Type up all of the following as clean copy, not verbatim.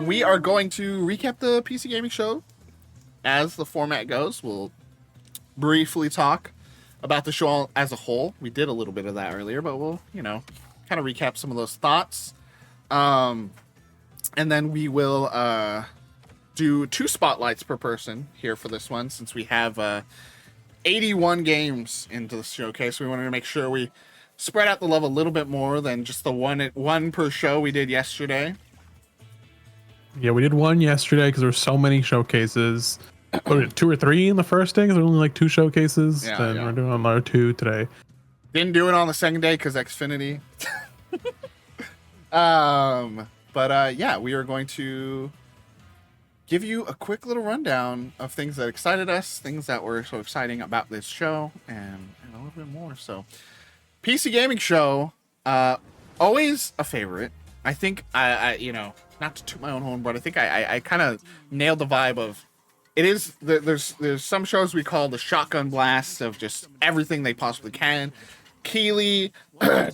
We are going to recap the PC Gaming Show as the format goes. We'll briefly talk about the show as a whole. We did a little bit of that earlier, but we'll, kind of recap some of those thoughts. And then we will do 2 spotlights per person here for this one, since we have 81 games into the showcase. We wanted to make sure we spread out the love a little bit more than just the one per show we did yesterday. Yeah, we did one yesterday because there were so many showcases. 2 or 3 in the first day because there were only like 2 showcases. Yeah, then we're doing another 2 today. Didn't do it on the second day because Xfinity. But yeah, we are going to give you a quick little rundown of things that excited us, things that were so exciting about this show, and a little bit more. So, PC Gaming Show, always a favorite. I think I not to toot my own horn, but I think I kind of nailed the vibe of it. Is there's some shows we call the shotgun blast of just everything they possibly can. Keeley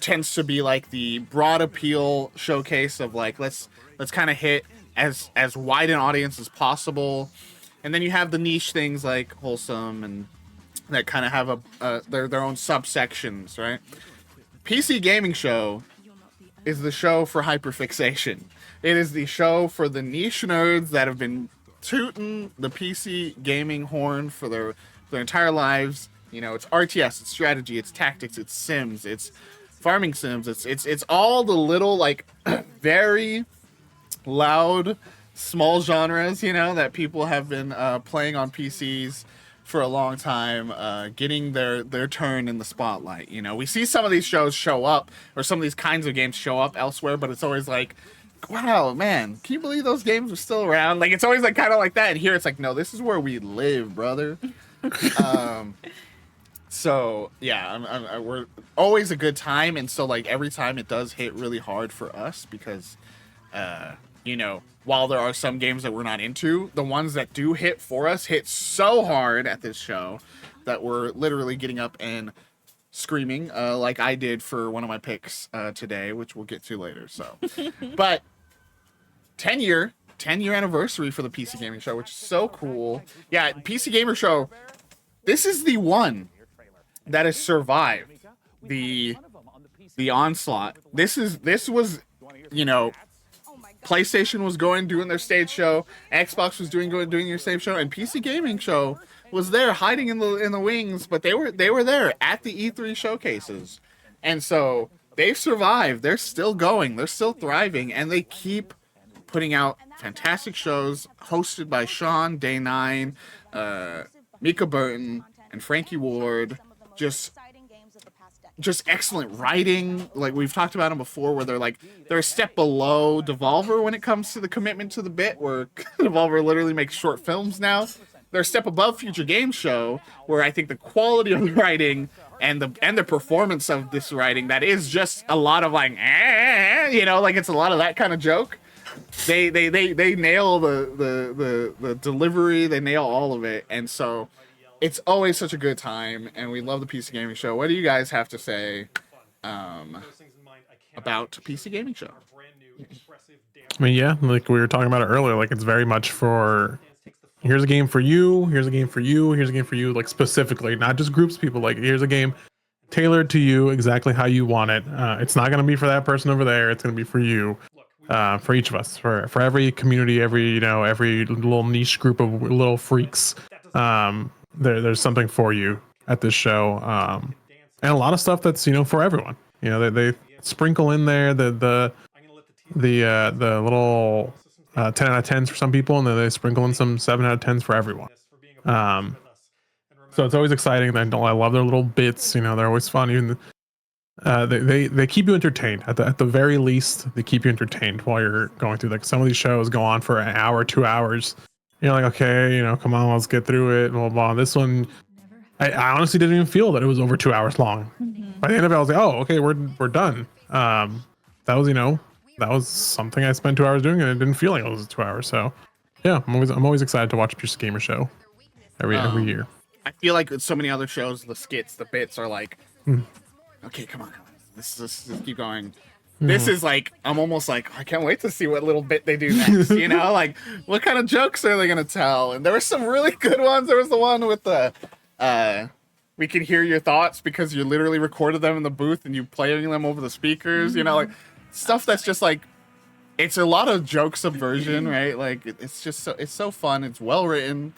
tends to be like the broad appeal showcase of like let's kind of hit as wide an audience as possible, and then you have the niche things like Wholesome and that kind of have their own subsections, right? PC Gaming Show is the show for hyperfixation. It is the show for the niche nerds that have been tooting the PC gaming horn for their entire lives. It's RTS, it's strategy, it's tactics, it's sims, it's farming sims, it's all the little like very loud small genres, that people have been playing on PCs for a long time, getting their turn in the spotlight. We see some of these shows show up, or some of these kinds of games show up elsewhere, but it's always like, wow, man, can you believe those games are still around? Like, it's always like kind of like that. And here it's like, no, this is where we live, brother. So yeah, we're always a good time. And so like every time it does hit really hard for us because, while there are some games that we're not into, the ones that do hit for us hit so hard at this show that we're literally getting up and screaming, like I did for one of my picks today, which we'll get to later. So, but 10-year anniversary for the PC Gaming Show, which is so cool. Yeah, PC Gamer Show. This is the one that has survived the onslaught. This was, PlayStation was doing their stage show, Xbox was doing their stage show, and PC Gaming Show was there hiding in the wings, but they were there at the E3 showcases. And so they've survived. They're still going. They're still thriving, and they keep putting out fantastic shows hosted by Sean, Day 9, Mika Burton, and Frankie Ward. Just excellent writing. Like we've talked about them before, where they're a step below Devolver when it comes to the commitment to the bit, where Devolver literally makes short films now. They're a step above Future Game Show, where I think the quality of the writing and the performance of this writing, that is just a lot of like it's a lot of that kind of joke. They nail the delivery, they nail all of it, and so it's always such a good time, and we love the PC Gaming Show. What do you guys have to say about PC Gaming Show? I mean, yeah, like we were talking about it earlier, like it's very much for here's a game for you, here's a game for you, here's a game for you, like specifically, not just groups of people. Like here's a game tailored to you exactly how you want it. It's not going to be for that person over there. It's going to be for you, for each of us, for every community, every little niche group of little freaks. There's something for you at this show, and a lot of stuff that's for everyone. They sprinkle in there the little 10 out of 10s for some people, and then they sprinkle in some 7 out of 10s for everyone. So it's always exciting. I love their little bits. They're always fun. Even they keep you entertained. At the very least, they keep you entertained while you're going through. Like some of these shows go on for an hour, 2 hours. You're like, okay, come on, let's get through it. Blah, blah. This one, I honestly didn't even feel that it was over 2 hours long. Mm-hmm. By the end of it, I was like, oh, okay, we're done. That was something I spent 2 hours doing, and it didn't feel like it was 2 hours. So, yeah, I'm always excited to watch a PC Gamer Show every year. I feel like with so many other shows, the skits, the bits are like, okay, come on, let's keep going. This is like, I'm almost like, I can't wait to see what little bit they do next, you know? Like, what kind of jokes are they going to tell? And there were some really good ones. There was the one with the, we can hear your thoughts because you literally recorded them in the booth and you playing them over the speakers, you know? Like, stuff that's just like, it's a lot of joke subversion, right? Like, it's just so, it's so fun. It's well written,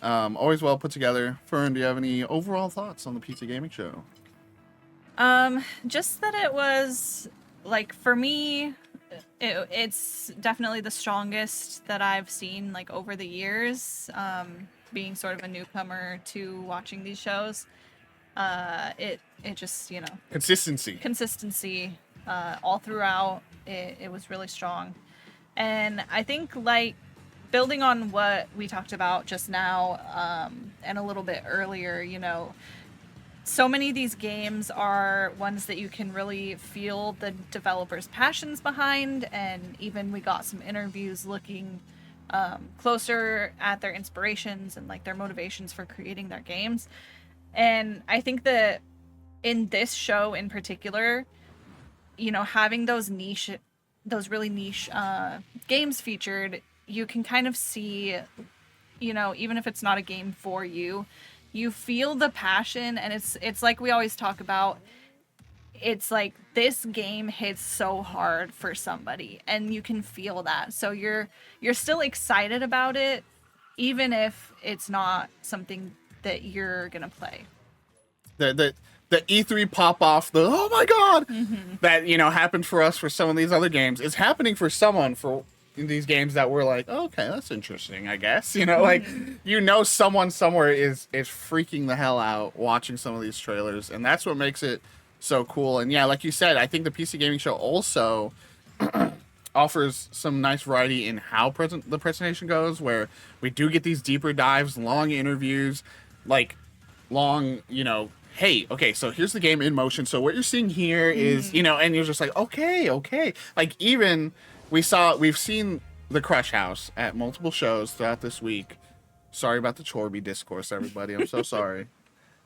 always well put together. Fern, do you have any overall thoughts on the PC Gaming Show? Just that it was, like, for me, it's definitely the strongest that I've seen, like, over the years, being sort of a newcomer to watching these shows. It just, you know... Consistency, all throughout, it was really strong. And I think, like, building on what we talked about just now, and a little bit earlier, you know, so many of these games are ones that you can really feel the developers' passions behind, and even we got some interviews looking closer at their inspirations and like their motivations for creating their games. And I think that in this show in particular, you know, having those really niche games featured, you can kind of see, you know, even if it's not a game for you, you feel the passion. And it's like we always talk about, it's like this game hits so hard for somebody and you can feel that. So you're still excited about it, even if it's not something that you're gonna play. The E3 pop off, the oh my god, that, you know, happened for us for some of these other games is happening for someone for these games that we're like, oh, okay, that's interesting, I guess. You know, like, you know, someone somewhere is freaking the hell out watching some of these trailers, and that's what makes it so cool. And yeah, like you said, I think the PC Gaming Show also offers some nice variety in how the presentation goes, where we do get these deeper dives, long interviews, like long, you know, hey, okay, so here's the game in motion. So what you're seeing here is, you know, and you're just like, okay. Like, even we've seen the Crush House at multiple shows throughout this week. Sorry about the Chorby discourse, everybody. I'm so sorry.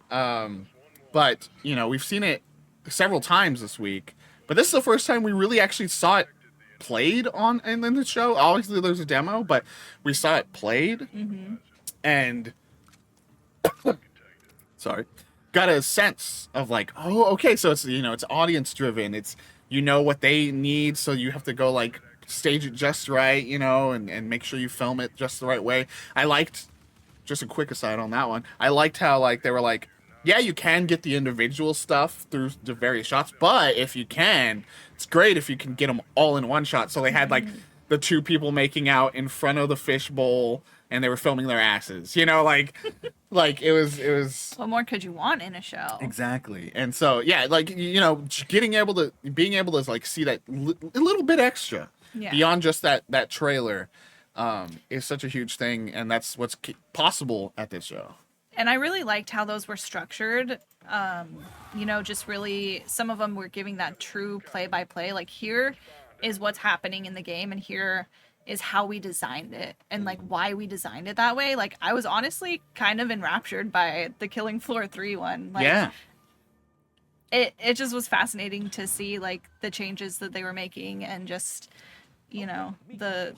But, you know, we've seen it several times this week. But this is the first time we really actually saw it played in the show. Obviously, there's a demo, but we saw it played. And... sorry. Got a sense of like, oh, okay, so it's, you know, it's audience driven. It's, you know what they need, so you have to go like stage it just right, you know, and make sure you film it just the right way. I liked, just a quick aside on that one, I liked how like they were like, yeah, you can get the individual stuff through the various shots, but if you can, it's great if you can get them all in one shot. So they had like the two people making out in front of the fishbowl, and they were filming their asses, you know, like it was. What more could you want in a show? Exactly. And so, yeah, like, you know, being able to like see that a little bit extra beyond just that trailer is such a huge thing. And that's what's possible at this show. And I really liked how those were structured. You know, just really, some of them were giving that true play-by-play. Like, here is what's happening in the game, and here is how we designed it, and like why we designed it that way. Like, I was honestly kind of enraptured by the Killing Floor 3 one. Like, yeah. It just was fascinating to see like the changes that they were making, and just, you know, the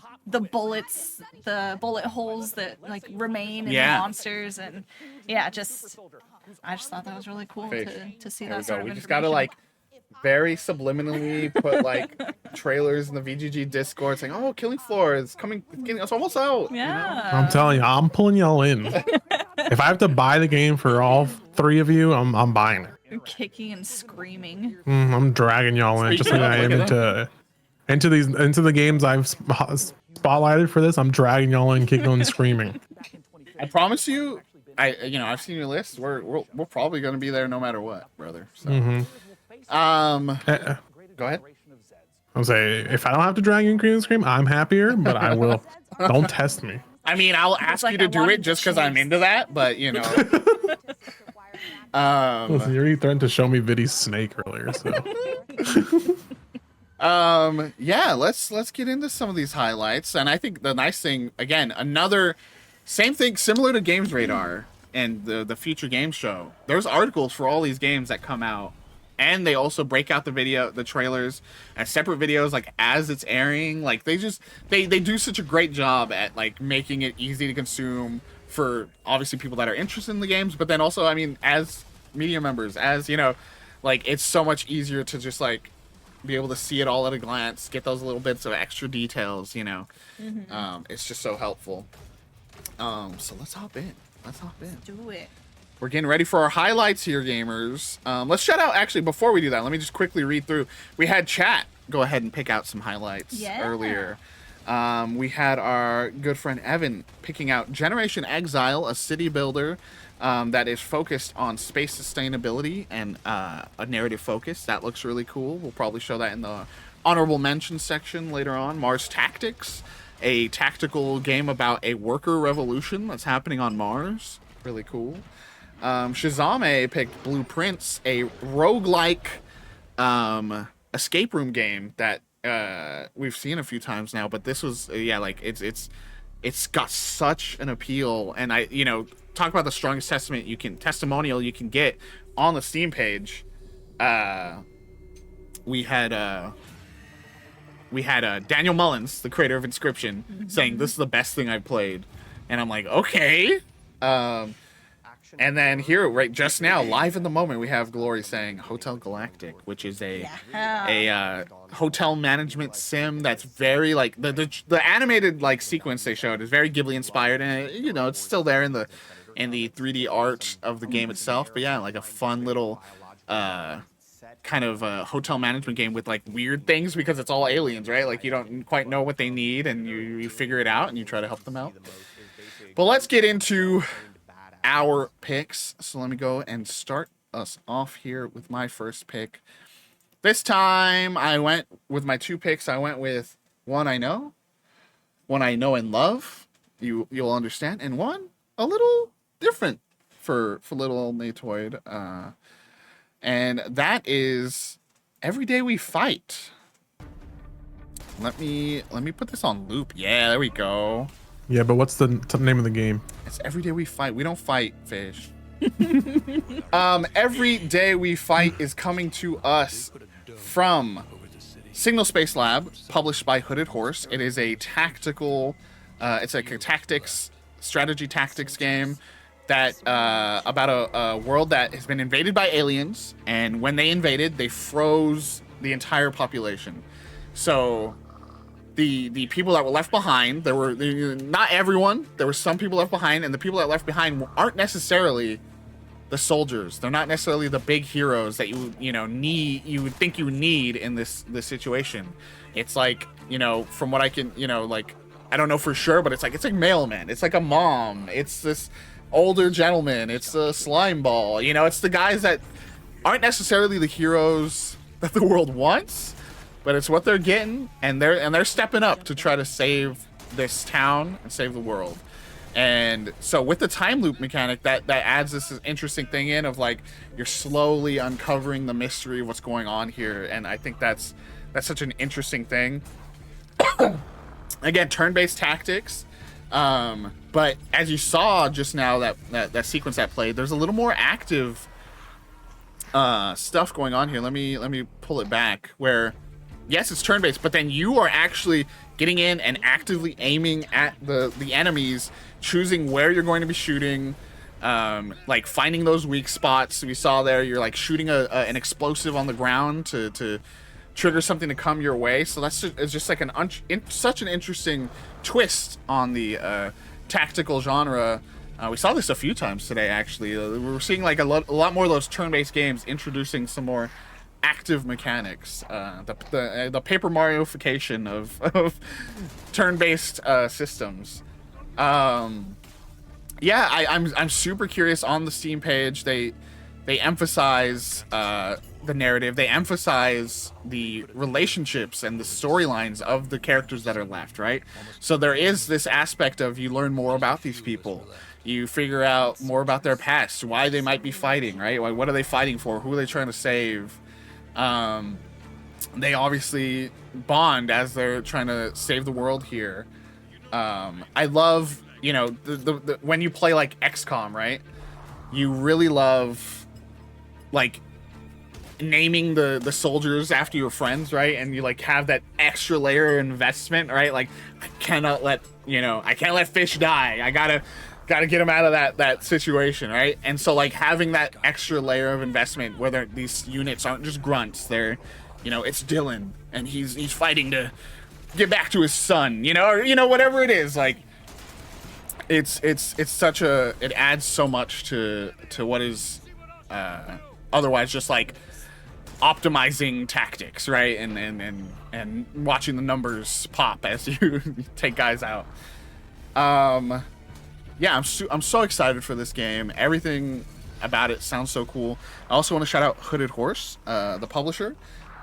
bullets, the bullet holes that like remain in the monsters, and I just thought that was really cool to see that sort of information. We just gotta like very subliminally put like trailers in the VGG Discord saying, "Oh, Killing Floor is coming. It's almost out." Yeah, you know? I'm telling you, I'm pulling y'all in. If I have to buy the game for all three of you, I'm buying it. You're kicking and screaming. I'm dragging y'all in, just like I am into the games I've spotlighted for this. I'm dragging y'all in, kicking and screaming. I promise you, I've seen your list. We're probably going to be there no matter what, brother. So. Go ahead. I'll say, if I don't have to drag you and scream, I'm happier, but I will. Don't test me. I mean, I'll ask you to do it just because I'm into that, but you know. Listen, you already threatened to show me Viddy's snake earlier, so. Yeah, let's get into some of these highlights. And I think the nice thing, again, another same thing, similar to Games Radar and the Future Games Show. There's articles for all these games that come out and they also break out the trailers as separate videos, like as it's airing. Like they do such a great job at like making it easy to consume for obviously people that are interested in the games, but then also, I mean, as media members, as you know, like it's so much easier to just like be able to see it all at a glance, get those little bits of extra details, you know. It's just so helpful. So let's hop in. Let's do it. We're getting ready for our highlights here, gamers. Let's shout out, actually, before we do that, let me just quickly read through. We had chat go ahead and pick out some highlights earlier. We had our good friend Evan picking out Generation Exile, a city builder that is focused on space sustainability and a narrative focus. That looks really cool. We'll probably show that in the honorable mention section later on. Mars Tactics, a tactical game about a worker revolution that's happening on Mars. Really cool. Shazame picked Blueprints, a roguelike escape room game that we've seen a few times now, but this was like it's got such an appeal, and talk about the strongest testimonial you can get on the Steam page. We had Daniel Mullins, the creator of Inscription, saying this is the best thing I've played, and I'm like, okay. And then here, right just now, live in the moment, we have Glory saying Hotel Galactic, which is a hotel management sim that's very like the animated like sequence they showed is very Ghibli inspired, and it's still there in the 3D art of the game itself. But yeah, like a fun little kind of hotel management game with like weird things because it's all aliens, right? Like you don't quite know what they need, and you figure it out and you try to help them out. But let's get into our picks. So let me go and start us off here with my first pick. This time I went with my two picks. I went with one I know and love. You'll understand, and one a little different for little old Natoid. And that is Every Day We Fight. Let me put this on loop. Yeah, there we go. Yeah, but what's the name of the game? It's Every Day We Fight. We don't fight, fish. Every Day We Fight is coming to us from Signal Space Lab, published by Hooded Horse. It is a tactical, it's like a strategy tactics game that about a world that has been invaded by aliens, and when they invaded, they froze the entire population. So the people that were left behind, there were not everyone, there were some people left behind, and the people that left behind aren't necessarily the soldiers. They're not necessarily the big heroes that you would think you need in this situation. It's like, from what I can, like, I don't know for sure, but it's like mailman, it's like a mom, it's this older gentleman, it's a slime ball, it's the guys that aren't necessarily the heroes that the world wants, but it's what they're getting, and they're stepping up to try to save this town and save the world. And so with the time loop mechanic, that adds this interesting thing in of like you're slowly uncovering the mystery of what's going on here, and I think that's such an interesting thing. Again, turn-based tactics, but as you saw just now, that sequence that played, there's a little more active stuff going on here. Let me pull it back where. Yes, it's turn-based, but then you are actually getting in and actively aiming at the enemies, choosing where you're going to be shooting, like finding those weak spots. We saw there, you're like shooting an explosive on the ground to trigger something to come your way. So it's just like such an interesting twist on the tactical genre. We saw this a few times today, actually. We're seeing like a lot more of those turn-based games introducing some more active mechanics, the Paper Mario-fication of turn-based systems. I'm super curious. On the Steam page, they emphasize the narrative, they emphasize the relationships and the storylines of the characters that are left, right? So there is this aspect of you learn more about these people, you figure out more about their past, why they might be fighting, right? What are they fighting for, who are they trying to save? They obviously bond as they're trying to save the world here. I love, the when you play like XCOM, right? You really love like naming the soldiers after your friends, right? And you like have that extra layer of investment, right? Like I can't let fish die. I gotta get them out of that situation, right? And so like having that extra layer of investment, whether these units aren't just grunts, they're, it's Dylan and he's fighting to get back to his son, or whatever it is, like it's such a, it adds so much to what is otherwise just like optimizing tactics, right? And watching the numbers pop as you take guys out. Yeah, I'm so excited for this game. Everything about it sounds so cool. I also want to shout out Hooded Horse, the publisher.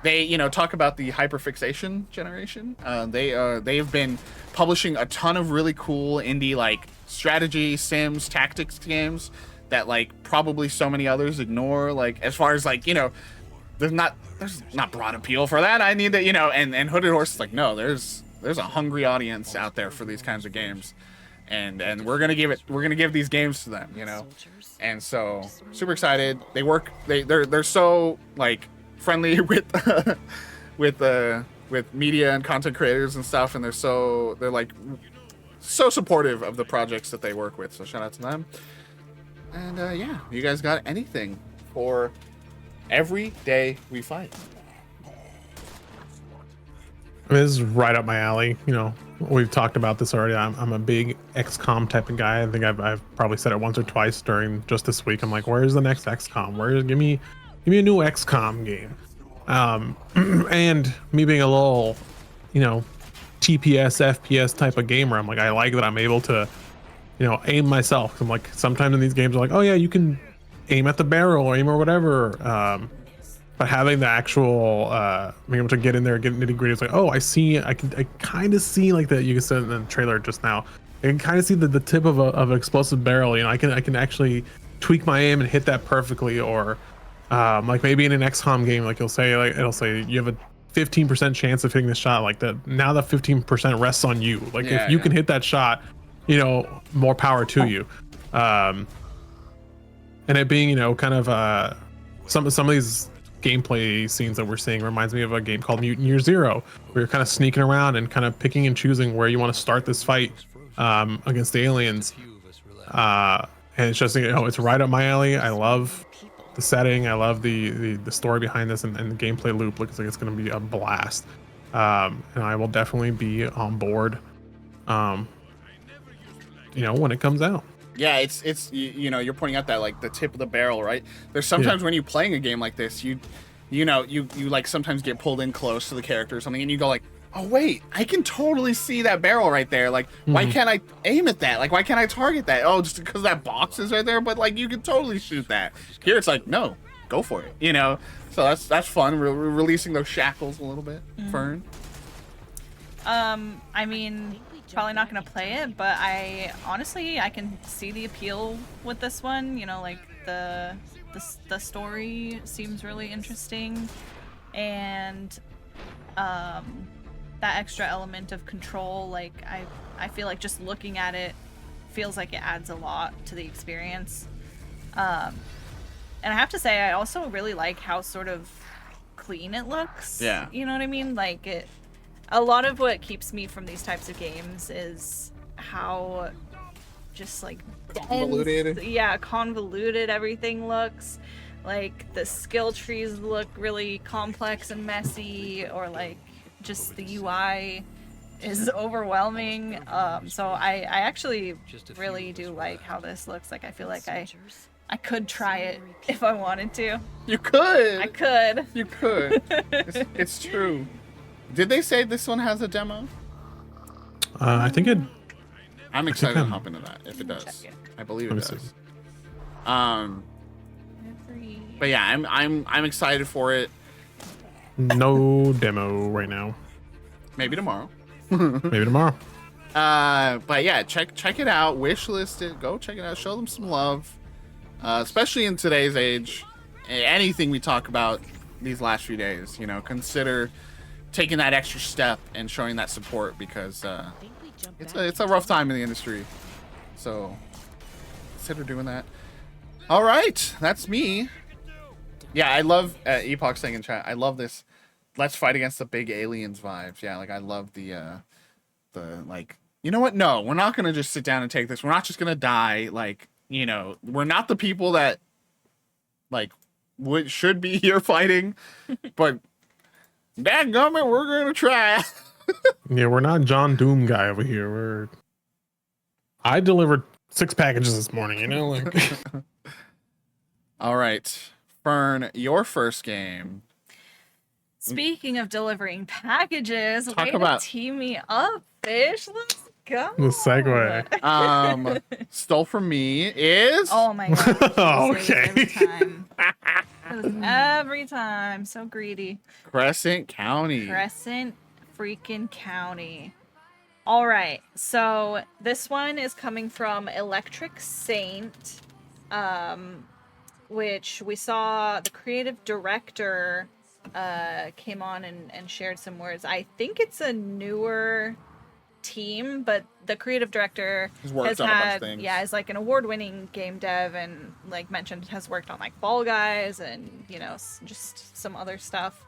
They, talk about the hyperfixation generation. They've been publishing a ton of really cool indie like strategy, sims, tactics games that like probably so many others ignore. Like as far as like, there's not broad appeal for that. I need that, and Hooded Horse is like, no, there's a hungry audience out there for these kinds of games. And we're gonna give these games to them, and so super excited. They're so like friendly with with media and content creators and stuff, and they're like so supportive of the projects that they work with. So shout out to them. And yeah, you guys got anything for Every Day We Fight? This is right up my alley. We've talked about this already. I'm a big XCOM type of guy. I think I've probably said it once or twice during just this week. I'm like, where's the next XCOM? Give me a new XCOM game. And me being a little, TPS, FPS type of gamer, I'm like, I like that I'm able to, aim myself. I'm like, sometimes in these games, I'm like, oh yeah, you can aim at the barrel or aim or whatever. But having the actual, being able to get in there, get nitty gritty, it's like, oh, I kind of see like that. You said in the trailer just now, I can kind of see the tip of an explosive barrel. I can actually tweak my aim and hit that perfectly. Or like maybe in an XCOM game, like it'll say you have a 15% chance of hitting the shot. Like that, now the 15% rests on you. Like if you can hit that shot, more power to you. And it being, kind of some of these gameplay scenes that we're seeing reminds me of a game called Mutant Year Zero, where you're kind of sneaking around and kind of picking and choosing where you want to start this fight against the aliens. And it's just, it's right up my alley. I love the setting. I love the story behind this, and the gameplay loop looks like it's going to be a blast. And I will definitely be on board, when it comes out. Yeah, it's you're pointing out that like the tip of the barrel, right? There's sometimes when you're playing a game like this, you like sometimes get pulled in close to the character or something, and you go like, oh wait, I can totally see that barrel right there. Like, why can't I aim at that? Like, why can't I target that? Oh, just because that box is right there. But like, you can totally shoot that. Here, it's like, no, go for it. So that's fun. We're releasing those shackles a little bit. Fern. I mean, probably not gonna play it, but I can see the appeal with this one. Like the story seems really interesting, and that extra element of control, like I feel like just looking at it feels like it adds a lot to the experience. And I have to say, I also really like how sort of clean it looks. Yeah. You know what I mean? Like a lot of what keeps me from these types of games is how just like convoluted. Convoluted everything looks. Like the skill trees look really complex and messy, or like just the UI is overwhelming. So I actually really do like how this looks. Like I feel like I could try it if I wanted to. You could. I could. You could. It's true. Did they say this one has a demo? I think it. I'm excited to hop into that if it does. I believe it does. But yeah, I'm excited for it. No demo right now. Maybe tomorrow. Maybe tomorrow. But yeah, check it out. Wishlist it. Go check it out. Show them some love. Especially in today's age. Anything we talk about these last few days, consider taking that extra step and showing that support, because it's a rough time in the industry. So consider doing that. All right, that's me. Yeah, I love Epoch saying in chat. I love this. Let's fight against the big aliens vibes. Yeah, like I love the like. You know what? No, we're not gonna just sit down and take this. We're not just gonna die. Like, you know, we're not the people that like should be here fighting, but dadgummit, we're gonna try. Yeah, we're not John Doom guy over here. I delivered 6 packages this morning, you know, like. All right, Fern, your first game. Speaking of delivering packages, Talk way about- to tee me up, fish. Let's go. The segue. Stole from me is Oh my god. Okay. Every time. Every time. So greedy. Crescent County. Crescent freaking County. All right. So this one is coming from Electric Saint, which we saw the creative director came on and shared some words. I think it's a newer team, but the creative director He's worked has on a bunch of had, things. yeah, is like an award-winning game dev, and like mentioned has worked on like Fall Guys and, you know, just some other stuff.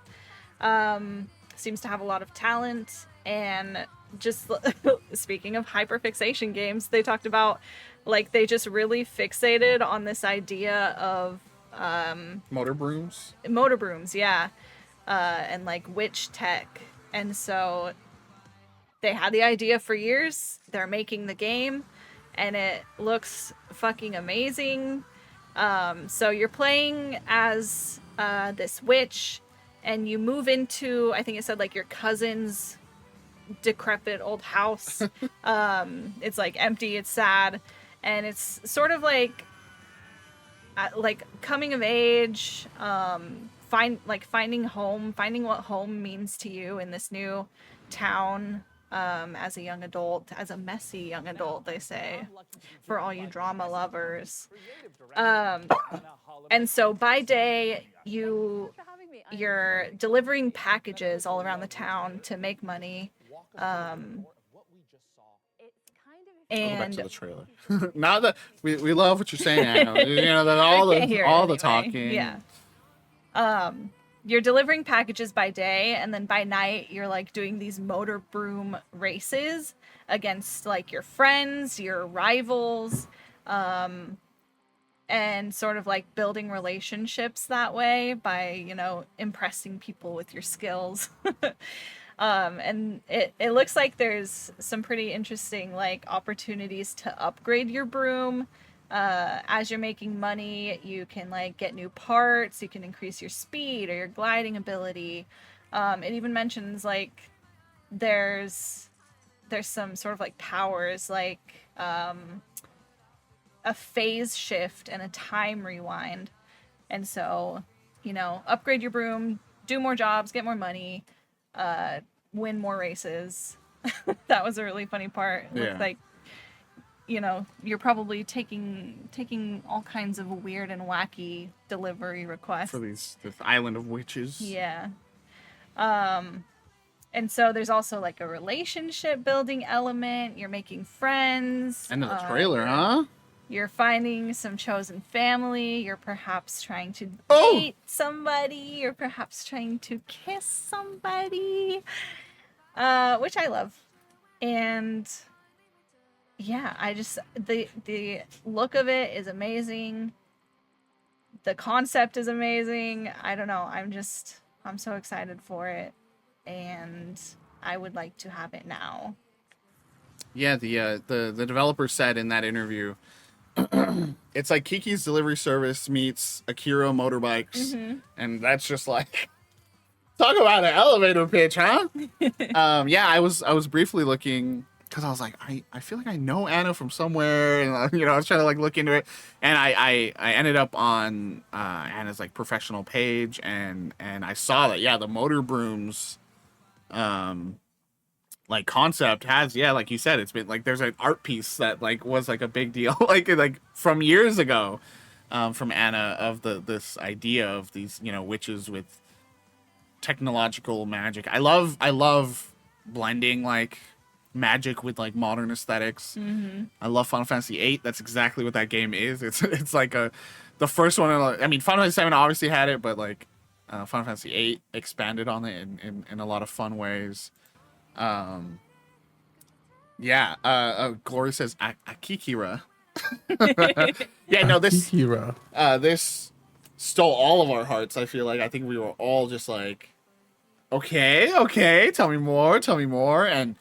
Seems to have a lot of talent. And just speaking of hyperfixation games, they talked about like they just really fixated on this idea of Motor brooms. yeah, and like witch tech. And so they had the idea for years. They're making the game, and it looks fucking amazing. So you're playing as this witch, and you move into, I think it said like your cousin's decrepit old house. It's like empty, it's sad, and it's sort of like coming of age, finding home, finding what home means to you in this new town, as a young adult, as a messy young adult, they say, for all you drama lovers. And so by day you're delivering packages all around the town to make money. Go back And to the trailer. Now that we love what you're saying, Anna. You know, that all I can't hear it the anyway. talking. Yeah. You're delivering packages by day, and then by night you're like doing these motor broom races against like your friends, your rivals, and sort of like building relationships that way by, you know, impressing people with your skills. And it looks like there's some pretty interesting like opportunities to upgrade your broom. As you're making money, you can like get new parts, you can increase your speed or your gliding ability. It even mentions like there's some sort of like powers, like a phase shift and a time rewind. And so, you know, upgrade your broom, do more jobs, get more money, win more races. That was a really funny part. Yeah. Looks like, you know, you're probably taking all kinds of weird and wacky delivery requests For this island of witches. Yeah. And so there's also like a relationship building element. You're making friends. End of the trailer, huh? You're finding some chosen family. You're perhaps trying to Oh! date somebody. You're perhaps trying to kiss somebody, which I love. And yeah, I just the look of it is amazing. The concept is amazing. I don't know. I'm so excited for it, and I would like to have it now. Yeah, the developer said in that interview, it's like Kiki's Delivery Service meets Akira Motorbikes, and that's just like, talk about an elevator pitch, huh? Yeah, I was briefly looking because I was like, I feel like I know Anna from somewhere, and you know, I was trying to like look into it, and I ended up on Anna's like professional page, and I saw that, yeah, the motor brooms like concept has, yeah, like you said, it's been like there's an art piece that like was like a big deal like from years ago, from Anna, of this idea of these, you know, witches with technological magic. I love blending like magic with like modern aesthetics. I love Final Fantasy VIII. That's exactly what that game is. It's like the the first one. I mean, Final Fantasy 7 obviously had it, but like Final Fantasy 8 expanded on it in a lot of fun ways. Glory says Akikira. Yeah, no, this stole all of our hearts. I feel like I think we were all just like, okay, tell me more, and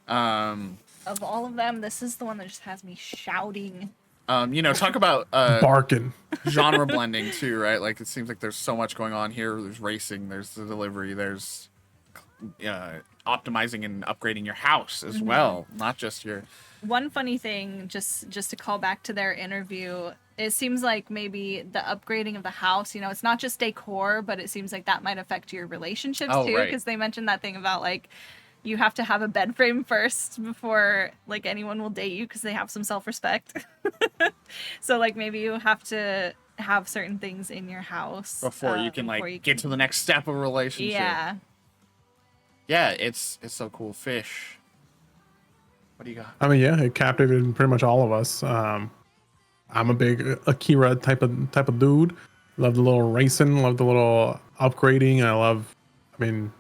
of all of them, this is the one that just has me shouting. Talk about barking genre blending too, right? Like it seems like there's so much going on here. There's racing, there's the delivery, there's optimizing and upgrading your house as well, not just your. One funny thing, just to call back to their interview, it seems like maybe the upgrading of the house, it's not just decor, but it seems like that might affect your relationships too, because they mentioned that thing about like you have to have a bed frame first before like anyone will date you because they have some self-respect. So like maybe you have to have certain things in your house before you can get to the next step of a relationship. Yeah, it's so cool. Fish. What do you got? I mean, yeah, it captivated pretty much all of us. I'm a big Akira type of dude. Love the little racing, love the little upgrading.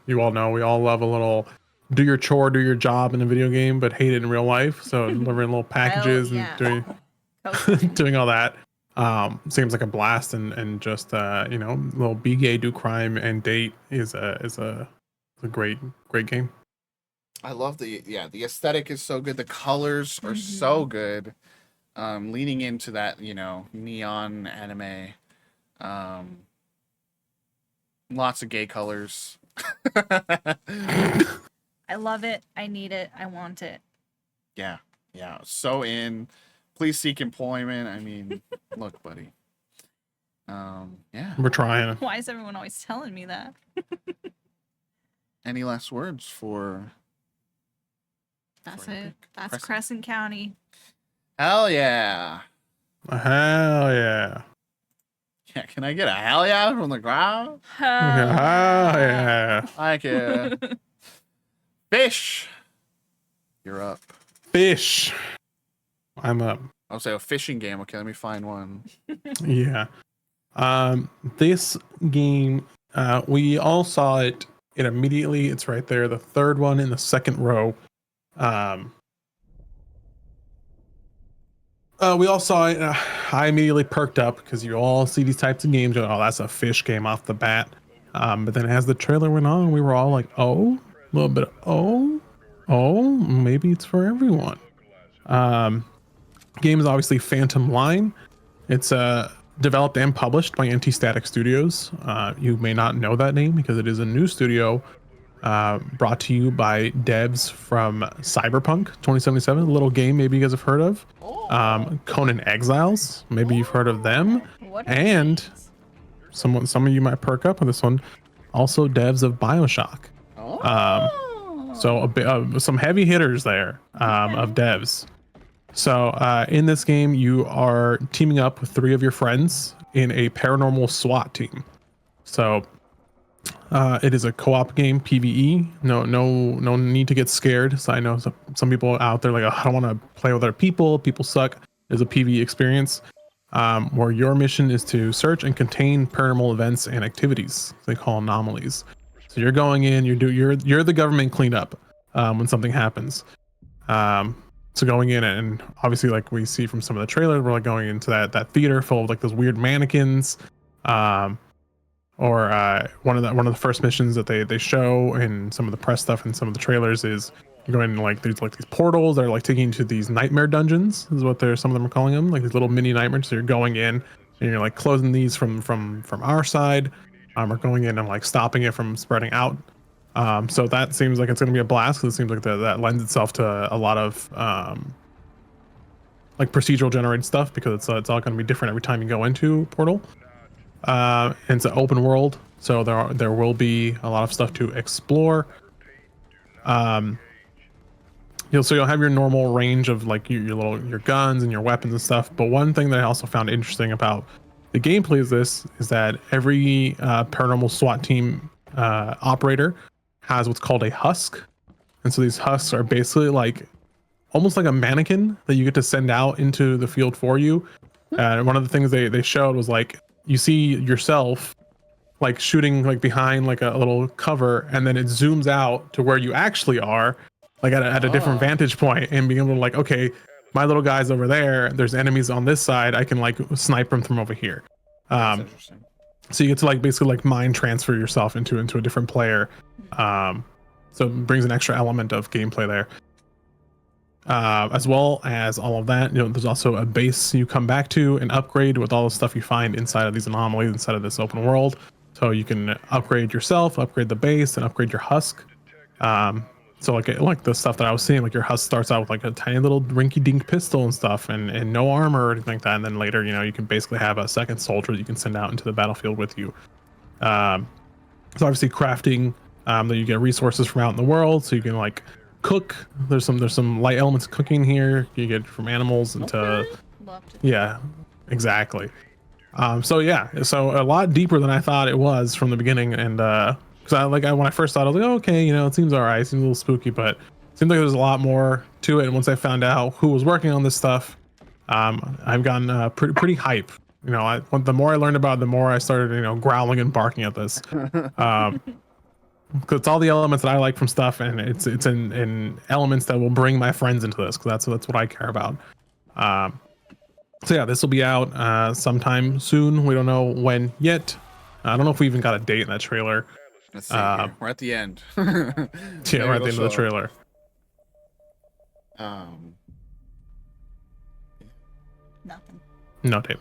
You all know we all love a little do your chore, do your job in a video game, but hate it in real life. So delivering little packages and doing all that. Seems like a blast, and just little be gay, do crime, and date is a great game. I love the aesthetic is so good. The colors are so good. Leaning into that, neon anime. Lots of gay colors. I love it. I need it. I want it. Yeah. So please seek employment. I mean, look, buddy. Yeah. We're trying. Why is everyone always telling me that? Any last words for? That's it. That's Crescent County. Hell yeah. Hell yeah. Yeah, can I get a hell yeah from the crowd? Hell yeah. Thank you. Fish. You're up. Fish. I'm up. I'll say a fishing game. Okay, let me find one. Yeah. This game, we all saw it immediately. It's right there. The third one in the second row. We all saw it. I immediately perked up because you all see these types of games. Oh, that's a fish game off the bat. But then as the trailer went on, we were all like, oh, a little bit of, maybe it's for everyone. Game is obviously Phantom Line. It's developed and published by AntistaticStudios. You may not know that name because it is a new studio brought to you by devs from Cyberpunk 2077, a little game maybe you guys have heard of. Conan Exiles, maybe you've heard of them. And some of you might perk up with this one. Also devs of BioShock. So some heavy hitters there of devs. So in this game, you are teaming up with 3 of your friends in a paranormal SWAT team. So it is a co-op game, PvE. No need to get scared. So I know some people out there like, oh, I don't want to play with other people. People suck. It's a PvE experience where your mission is to search and contain paranormal events and activities. They call anomalies. So you're going in. You're the government cleanup when something happens. So going in, and obviously like we see from some of the trailers, we're like going into that theater full of like those weird mannequins. Or one of the first missions that they show in some of the press stuff and some of the trailers is you're going in like these portals that are like taking you to these nightmare dungeons, is what some of them are calling them, like these little mini nightmares. So you're going in and you're like closing these from our side. We're going in and like stopping it from spreading out. So that seems like it's going to be a blast because it seems like that lends itself to a lot of like procedural generated stuff because it's all going to be different every time you go into Portal. And it's an open world, so there will be a lot of stuff to explore. You'll have your normal range of like your guns and your weapons and stuff. But one thing that I also found interesting about the gameplay of this is that every paranormal SWAT team operator has what's called a husk, and so these husks are basically like almost like a mannequin that you get to send out into the field for you. One of the things they showed was like you see yourself like shooting like behind like a little cover, and then it zooms out to where you actually are, like at a different vantage point, and being able to like, okay, my little guy's over there. There's enemies on this side. I can like snipe them from over here. That's interesting. So you get to like basically like mind transfer yourself into a different player. So it brings an extra element of gameplay there. As well as all of that, there's also a base you come back to and upgrade with all the stuff you find inside of these anomalies, inside of this open world. So you can upgrade yourself, upgrade the base, and upgrade your husk. So like the stuff that I was seeing, like your husk starts out with like a tiny little rinky-dink pistol and stuff, and no armor or anything like that. And then later, you can basically have a second soldier that you can send out into the battlefield with you. So obviously crafting, that you get resources from out in the world, so you can like cook. There's some light elements of cooking here. You get from animals into yeah, exactly. So a lot deeper than I thought it was from the beginning, and because when I first thought, I was like, oh, okay, it seems all right, it seems a little spooky, but it seems like there's a lot more to it. And once I found out who was working on this stuff, I've gotten pretty hype. The more I learned about it, the more I started growling and barking at this. Because it's all the elements that I like from stuff, and it's in elements that will bring my friends into this, because that's what I care about. So yeah, this will be out sometime soon. We don't know when yet. I don't know if we even got a date in that trailer. Let's see here. We're at the end. Yeah, we're at the end of the trailer. Nothing. No date.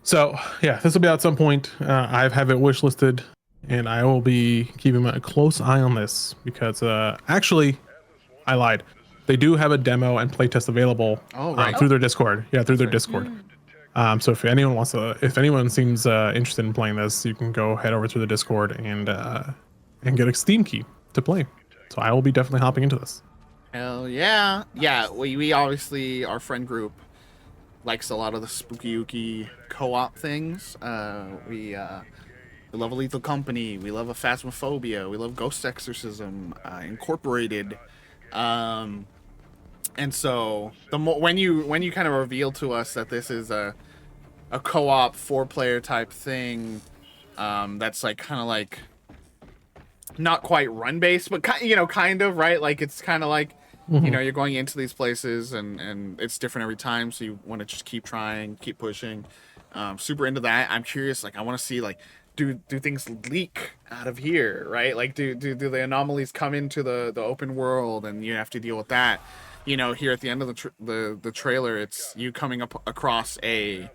So yeah, this will be out at some point. I have it wish listed, and I will be keeping a close eye on this because actually, I lied. They do have a demo and playtest available through their Discord. Yeah, through their Discord. So if anyone seems interested in playing this, you can go head over to the Discord and get a Steam key to play. So I will be definitely hopping into this. Hell yeah. Yeah, we obviously, our friend group likes a lot of the spooky co-op things. We love a Lethal Company. We love a Phasmophobia. We love Ghost Exorcism Incorporated. And so when you kind of reveal to us that this is a co-op 4-player type thing, that's like kind of like not quite run based, but kind of, right? Like it's kind of like you're going into these places and it's different every time, so you want to just keep trying, keep pushing. Super into that. I'm curious, like I want to see like do things leak out of here, right? Like do the anomalies come into the open world and you have to deal with that. Here at the end of the trailer, it's you coming up across a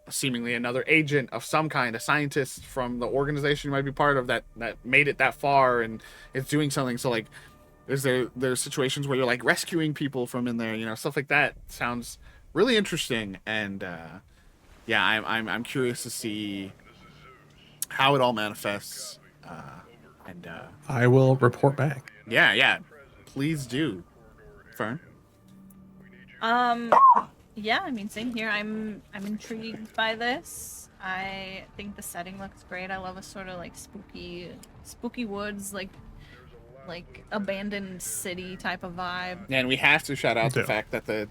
seemingly another agent of some kind, a scientist from the organization you might be part of that made it that far and it's doing something. So like there's situations where you're like rescuing people from in there, stuff like that. Sounds really interesting. And yeah, I'm curious to see how it all manifests. And I will report back. Yeah, please do. Fern? Yeah, I mean, same here. I'm intrigued by this. I think the setting looks great. I love a sort of like spooky woods, like abandoned city type of vibe. And we have to shout out the fact that the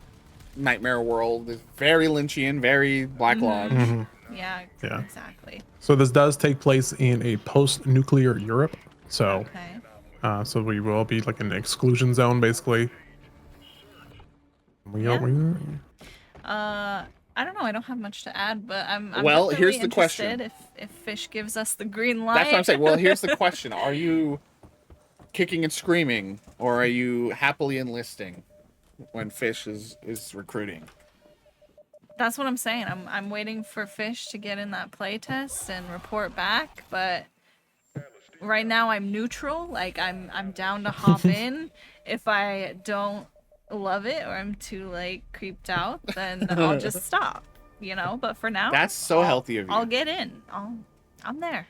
Nightmare world is very Lynchian, very Black Lodge. Yeah, exactly. So this does take place in a post-nuclear Europe. So, so we will be like in an exclusion zone, basically. I don't know. I don't have much to add, but I'm well. definitely Here's the question: if Fish gives us the green light, that's what I'm saying. Well, here's the question: are you kicking and screaming, or are you happily enlisting when Fish is recruiting? That's what I'm saying. I'm waiting for Fish to get in that playtest and report back, but right now I'm neutral. Like I'm down to hop in. If I don't love it or I'm too like creeped out, then I'll just stop. But for now, that's so healthy of you. I'll get in. I'm there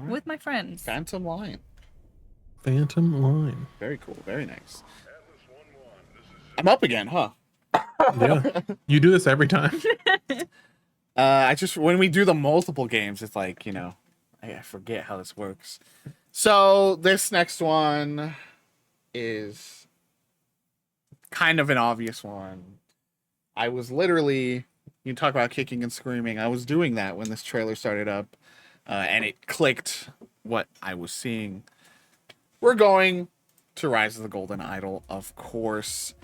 with my friends. Phantom Line. Very cool. Very nice. I'm up again, huh? Yeah. You do this every time. I just when we do the multiple games, it's like I forget how this works. So this next one is kind of an obvious one. I was literally, you talk about kicking and screaming. I was doing that when this trailer started up, and it clicked what I was seeing. We're going to Rise of the Golden Idol, of course.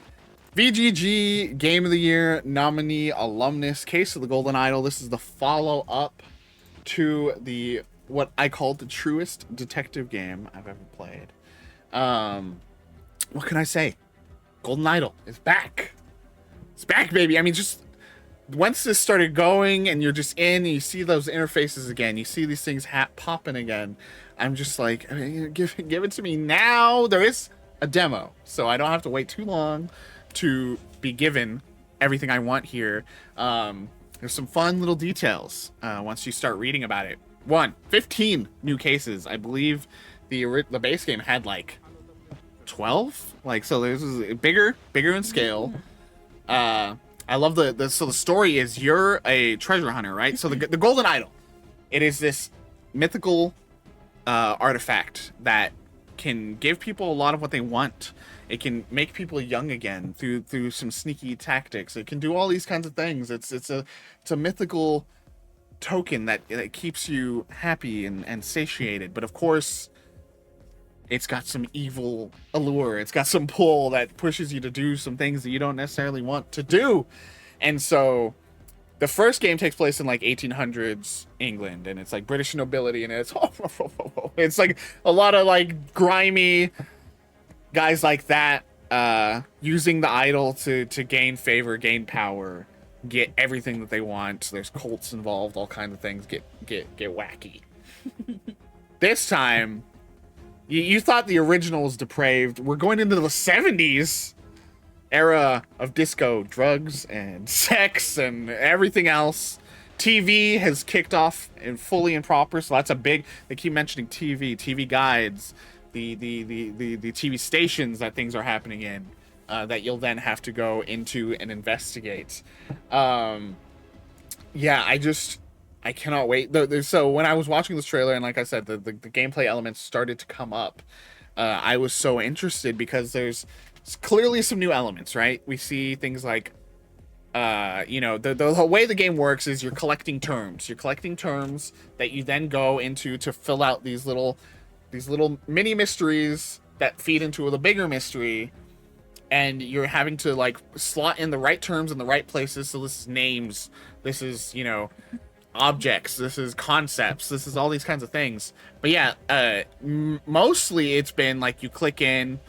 VGG Game of the Year nominee alumnus, Case of the Golden Idol. This is the follow-up to the what I call the truest detective game I've ever played. What can I say? Golden Idol is back. It's back, baby. I mean, just once this started going and you're just in and you see those interfaces again, you see these things popping again, I'm just like, I mean, give it to me now. There is a demo, so I don't have to wait too long to be given everything I want here. There's some fun little details once you start reading about it. 15 new cases. I believe the base game had like 12. Like, so this is bigger in scale. I love the story is you're a treasure hunter, right? So the Golden Idol, it is this mythical artifact that can give people a lot of what they want. It can make people young again through some sneaky tactics. It can do all these kinds of things. It's a mythical token that keeps you happy and satiated. But of course, it's got some evil allure. It's got some pull that pushes you to do some things that you don't necessarily want to do. And so the first game takes place in like 1800s England, and it's like British nobility, and it's like a lot of like grimy guys like that using the idol to gain favor, gain power, get everything that they want. There's cults involved, all kinds of things get wacky. This time, you thought the original was depraved. We're going into the 70s era of disco, drugs, and sex, and everything else. TV has kicked off and fully and proper, so that's a big. They keep mentioning TV guides, the TV stations that things are happening in, that you'll then have to go into and investigate. Yeah, I cannot wait. So when I was watching this trailer, and like I said, the gameplay elements started to come up, I was so interested because there's clearly some new elements, right? We see things like, the way the game works is you're collecting terms. You're collecting terms that you then go into to fill out these little mini mysteries that feed into the bigger mystery. And you're having to like slot in the right terms in the right places. So this is names. This is, objects. This is concepts. This is all these kinds of things. But yeah, mostly it's been like you click in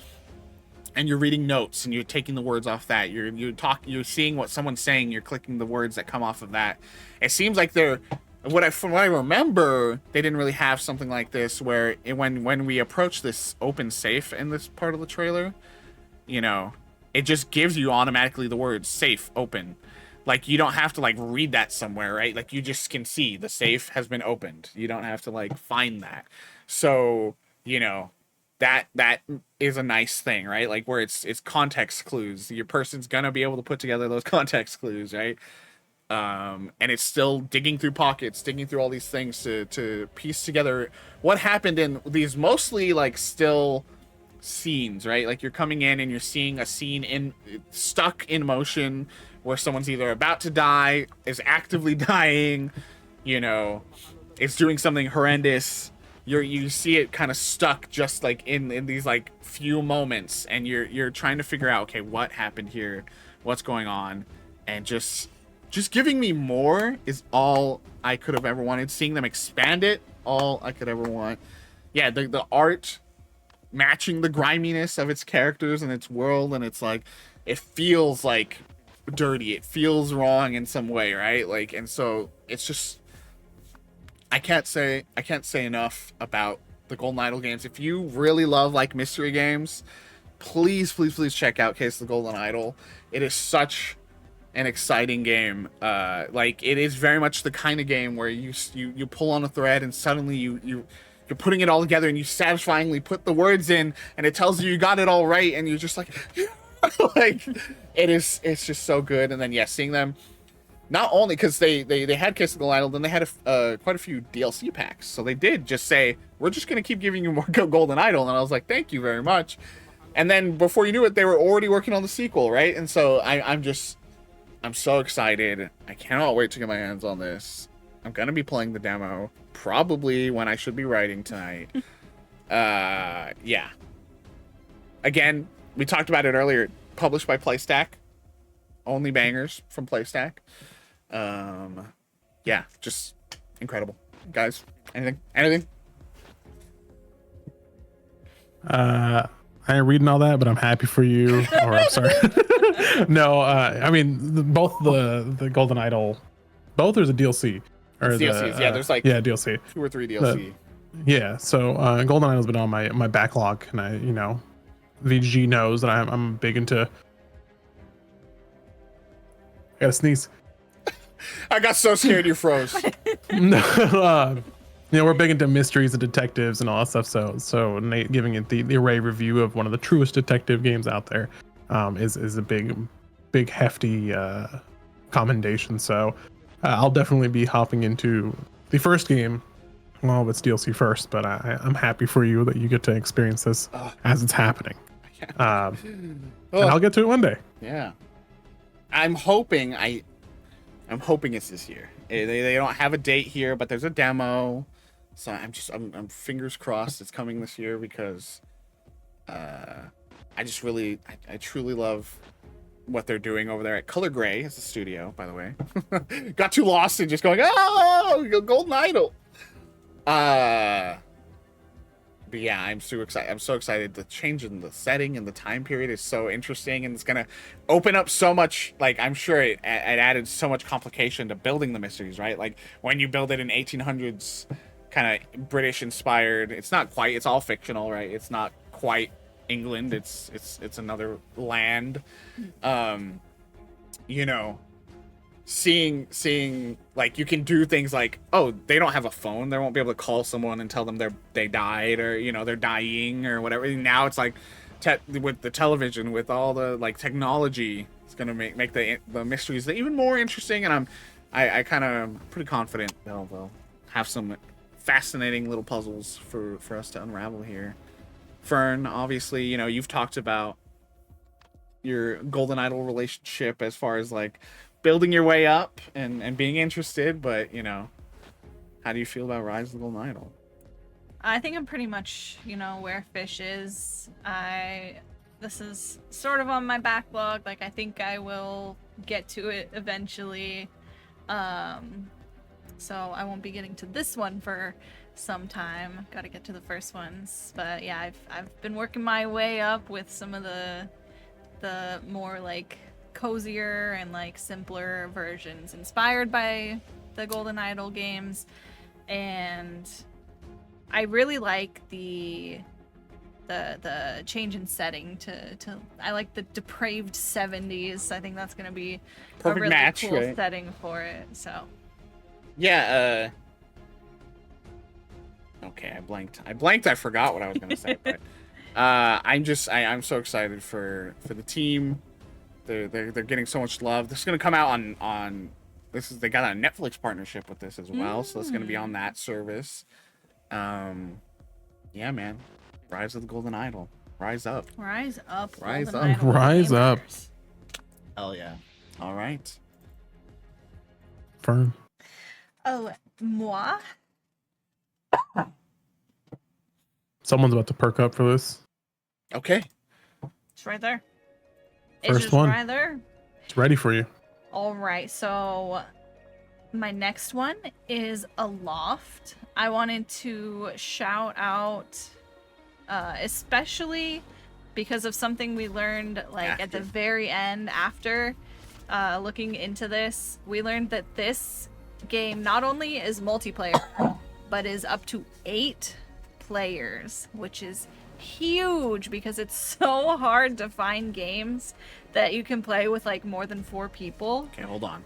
and you're reading notes and you're taking the words off that. You're seeing what someone's saying. You're clicking the words that come off of that. It seems like from what I remember, they didn't really have something like this where when we approach this open safe in this part of the trailer, it just gives you automatically the words safe, open. Like, you don't have to like read that somewhere, right? Like, you just can see the safe has been opened. You don't have to like find that. So, that is a nice thing, right? Like, where it's context clues. Your person's gonna be able to put together those context clues, right? And it's still digging through pockets, digging through all these things to piece together what happened in these mostly like still scenes, right? Like, you're coming in and you're seeing a scene stuck in motion where someone's either about to die, is actively dying, it's doing something horrendous. You see it kind of stuck just like in these like few moments, and you're trying to figure out, okay, what happened here, what's going on, and just giving me more is all I could have ever wanted. Seeing them expand it, all I could ever want. Yeah, the art matching the griminess of its characters and its world, and it's like, it feels like dirty, it feels wrong in some way, right? Like, and so it's just, I can't say enough about the Golden Idol games. If you really love like mystery games, please check out Case of the Golden Idol. It is such an exciting game. Like, it is very much the kind of game where you pull on a thread and suddenly you're putting it all together, and you satisfyingly put the words in, and it tells you got it all right, and you're just like like, it's just so good. And then seeing them, not only because they had Kiss of the Idol, then they had quite a few DLC packs. So they did just say, we're just gonna keep giving you more Golden Idol, and I was like, thank you very much. And then before you knew it, they were already working on the sequel, right? And so I'm just I'm so excited. I cannot wait to get my hands on this. I'm gonna be playing the demo probably when I should be writing tonight. Yeah. Again, we talked about it earlier. Published by PlayStack. Only bangers from PlayStack. Yeah, just incredible, guys. Anything? I ain't reading all that, but I'm happy for you. Or I'm sorry. No, I mean both the Golden Idol, both there's a DLC or It's DLCs. Yeah, there's like DLC 2 or 3 DLC. So Golden Idol's been on my backlog, and I VGG knows that I'm big into. I gotta sneeze. I got so scared you froze. No, we're big into mysteries and detectives and all that stuff. So Nate giving it the array review of one of the truest detective games out there is a big hefty commendation. So I'll definitely be hopping into the first game. Well, it's DLC first, but I'm happy for you that you get to experience this as it's happening. And I'll get to it one day. Yeah, I'm hoping it's this year. They don't have a date here, but there's a demo, so I'm fingers crossed it's coming this year, because I truly love what they're doing over there at Color Gray. It's a studio, by the way. Got too lost in just going, oh, Golden Idol. But yeah, I'm so excited. The change in the setting and the time period is so interesting, and it's gonna open up so much. Like, I'm sure it added so much complication to building the mysteries, right? Like when you build it in 1800s, kind of British inspired. It's not quite. It's all fictional, right? It's not quite England. It's another land. Seeing like you can do things like, oh, they don't have a phone, they won't be able to call someone and tell them they died, or they're dying or whatever. Now it's like with the television, with all the like technology, it's gonna make the mysteries even more interesting. And I kind of pretty confident they'll have some fascinating little puzzles for us to unravel here. Fern, obviously, you've talked about your Golden Idol relationship as far as like building your way up and being interested, but how do you feel about Rise of the Golden Idol? I think I'm pretty much where Fish is. This is sort of on my backlog. Like, I think I will get to it eventually, so I won't be getting to this one for some time. Gotta get to the first ones. But yeah, I've been working my way up with some of the more like cozier and like simpler versions inspired by the Golden Idol games, and I really like the change in setting to I like the depraved 70s. I think that's gonna be perfect a really match, cool right? setting for it. So yeah, okay, I blanked. I forgot what I was gonna say, but I'm so excited for the team. They're getting so much love. This is gonna come out on they got a Netflix partnership with this as well, so it's gonna be on that service. Yeah, man, Rise of the Golden Idol, rise up, rise up, rise Golden up, Idol rise up. gamers. Hell yeah! All right, Fern. Oh, moi. Someone's about to perk up for this. okay. It's right there. First It's just one. right there. It's ready for you. All right, so my next one is Aloft. I wanted to shout out, especially because of something we learned at the very end after looking into this. We learned that this game not only is multiplayer, but is up to 8 players, which is huge because it's so hard to find games that you can play with like more than 4 people. Okay, hold on.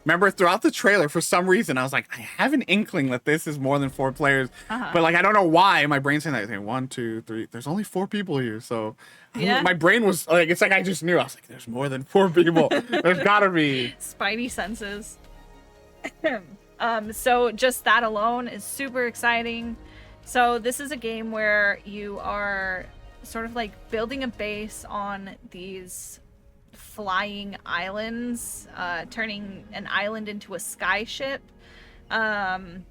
Remember, throughout the trailer, for some reason, I was like, I have an inkling that this is more than 4 players, but like I don't know why my brain's saying that. Okay, 1, 2, 3. There's only 4 people here, so Yeah. my brain was like, it's like I just knew. I was like, there's more than 4 people. There's gotta be. Spidey senses. So just that alone is super exciting. So this is a game where you are sort of like building a base on these flying islands, turning an island into a skyship. And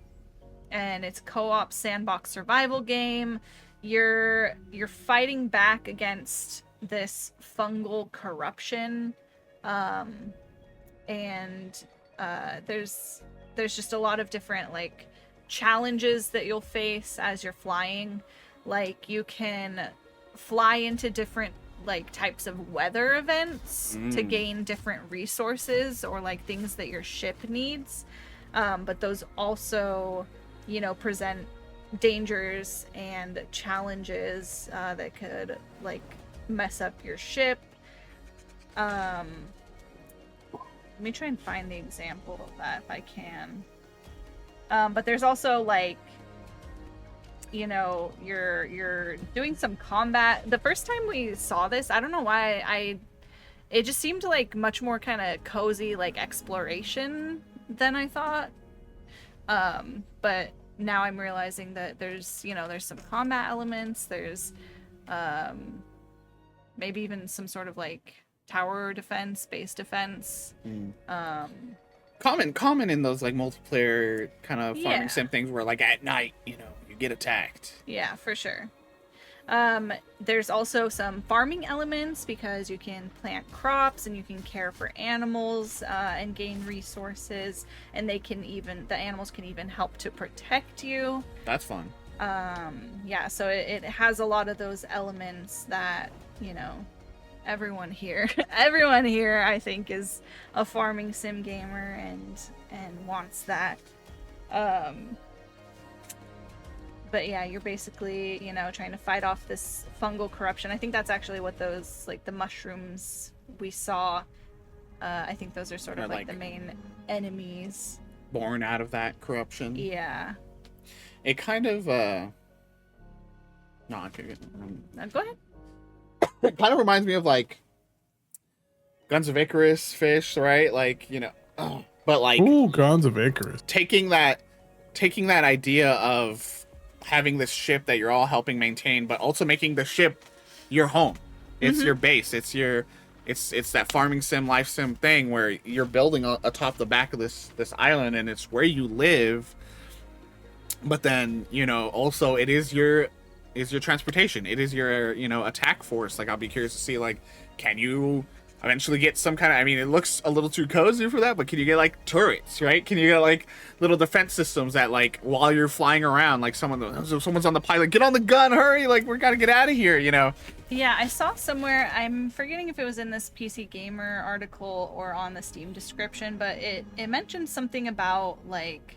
it's co-op sandbox survival game. You're fighting back against this fungal corruption, and there's just a lot of different like challenges that you'll face as you're flying. Like you can fly into different like types of weather events to gain different resources or like things that your ship needs, but those also, you know, present dangers and challenges that could like mess up your ship. Let me try and find the example of that if I can. But there's also like, you know, you're doing some combat. The first time we saw this, I don't know why it just seemed like much more kind of cozy, like exploration than I thought. But now I'm realizing that there's, you know, there's some combat elements. There's maybe even some sort of like tower defense, base defense. Common in those like multiplayer kind of farming sim things where like at night, you know, you get attacked. Yeah, for sure. There's also some farming elements because you can plant crops and you can care for animals and gain resources, and the animals can even help to protect you. That's fun. Yeah, so it has a lot of those elements that, you know, everyone here I think is a farming sim gamer and wants that. But yeah, you're basically, you know, trying to fight off this fungal corruption. I think that's actually what those, like the mushrooms we saw, I think those are sort of like the main enemies. Born out of that corruption. Yeah. It kind of, no, okay. Go ahead. It kind of reminds me of like Guns of Icarus fish, right? Like, you know, but like, ooh, Guns of Icarus. Taking that idea of having this ship that you're all helping maintain, but also making the ship your home. It's your base. It's that farming sim, life sim thing where you're building atop the back of this island, and it's where you live. But then, you know, also it is your transportation. It is your, you know, attack force. Like, I'll be curious to see, like, can you eventually get some kind of, I mean, it looks a little too cozy for that, but can you get like turrets, right? Can you get like little defense systems that like while you're flying around, like someone's on the pilot, get on the gun, hurry, like we gotta get out of here, you know? Yeah, I saw somewhere, I'm forgetting if it was in this PC Gamer article or on the Steam description, but it mentioned something about like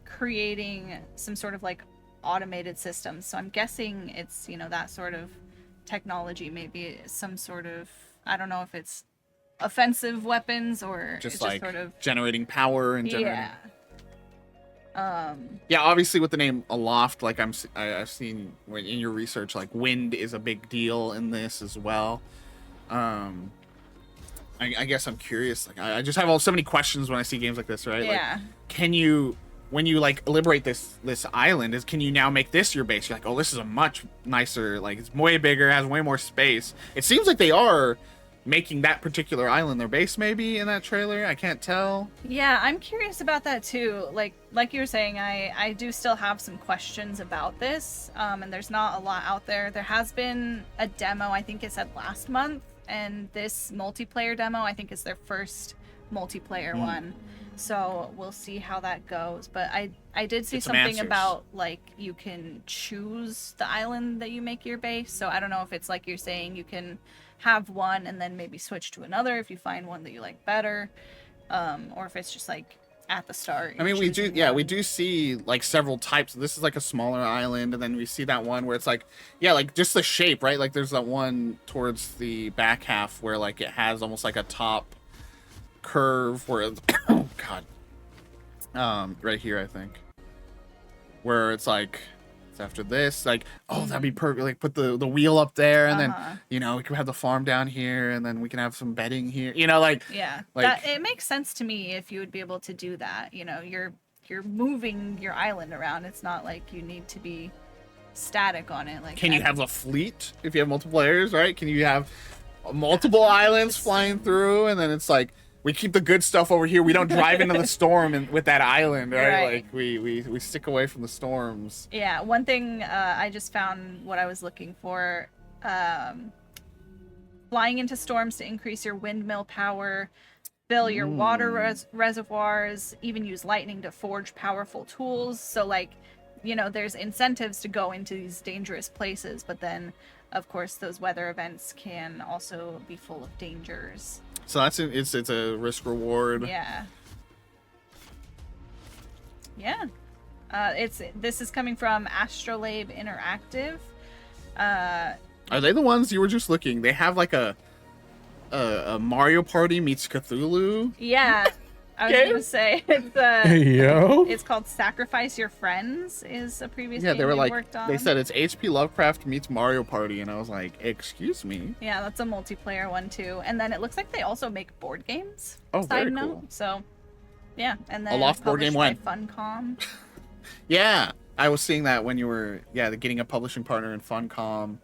creating some sort of like automated systems. So I'm guessing it's, you know, that sort of technology, maybe some sort of, I don't know if it's offensive weapons or just it's like just sort of generating power and generating. Yeah. Yeah, obviously with the name Aloft, like I've seen in your research, like wind is a big deal in this as well. I guess I'm curious. Like I just have so many questions when I see games like this, right? Yeah. Like, can you, when you like liberate this island, can you now make this your base? You're like, oh, this is a much nicer, like it's way bigger, has way more space. It seems like they are making that particular island their base, maybe, in that trailer. I can't tell. Yeah, I'm curious about that too. Like you were saying, I do still have some questions about this, and there's not a lot out there. There has been a demo, I think it said last month, and this multiplayer demo, I think, is their first multiplayer one. So we'll see how that goes. But I did see something about like you can choose the island that you make your base. So I don't know if it's like you're saying you can have one and then maybe switch to another if you find one that you like better, or if it's just like at the start. I mean, we do see like several types. This is like a smaller island, and then we see that one where it's like, yeah, like just the shape, right? Like there's that one towards the back half where like it has almost like a top curve where it's, oh god, right here I think, where it's like it's after this, like, oh, that'd be perfect, like put the wheel up there, and then, you know, we can have the farm down here, and then we can have some bedding here, you know, like, yeah, like that, it makes sense to me if you would be able to do that. You know, you're moving your island around. It's not like you need to be static on it. Like, can you have a fleet if you have multiple players, right? Can you have multiple islands flying through, and then it's like we keep the good stuff over here. We don't drive into the storm with that island, right? Like we stick away from the storms. Yeah, one thing I just found what I was looking for. Flying into storms to increase your windmill power, fill your water reservoirs, even use lightning to forge powerful tools. So like, you know, there's incentives to go into these dangerous places, but then of course those weather events can also be full of dangers. So it's a risk reward. Yeah. Yeah. This is coming from Astrolabe Interactive. Are they the ones you were just looking? They have like a Mario Party meets Cthulhu. Yeah. I was gonna say it's called Sacrifice Your Friends is a previous game they were like worked on. they said it's HP Lovecraft meets Mario Party, and I was like, excuse me. Yeah, that's a multiplayer one too. And then it looks like they also make board games. Oh, side very note. cool. So yeah, and then Aloft board game by when? Funcom. Yeah, I was seeing that when you were getting a publishing partner in Funcom.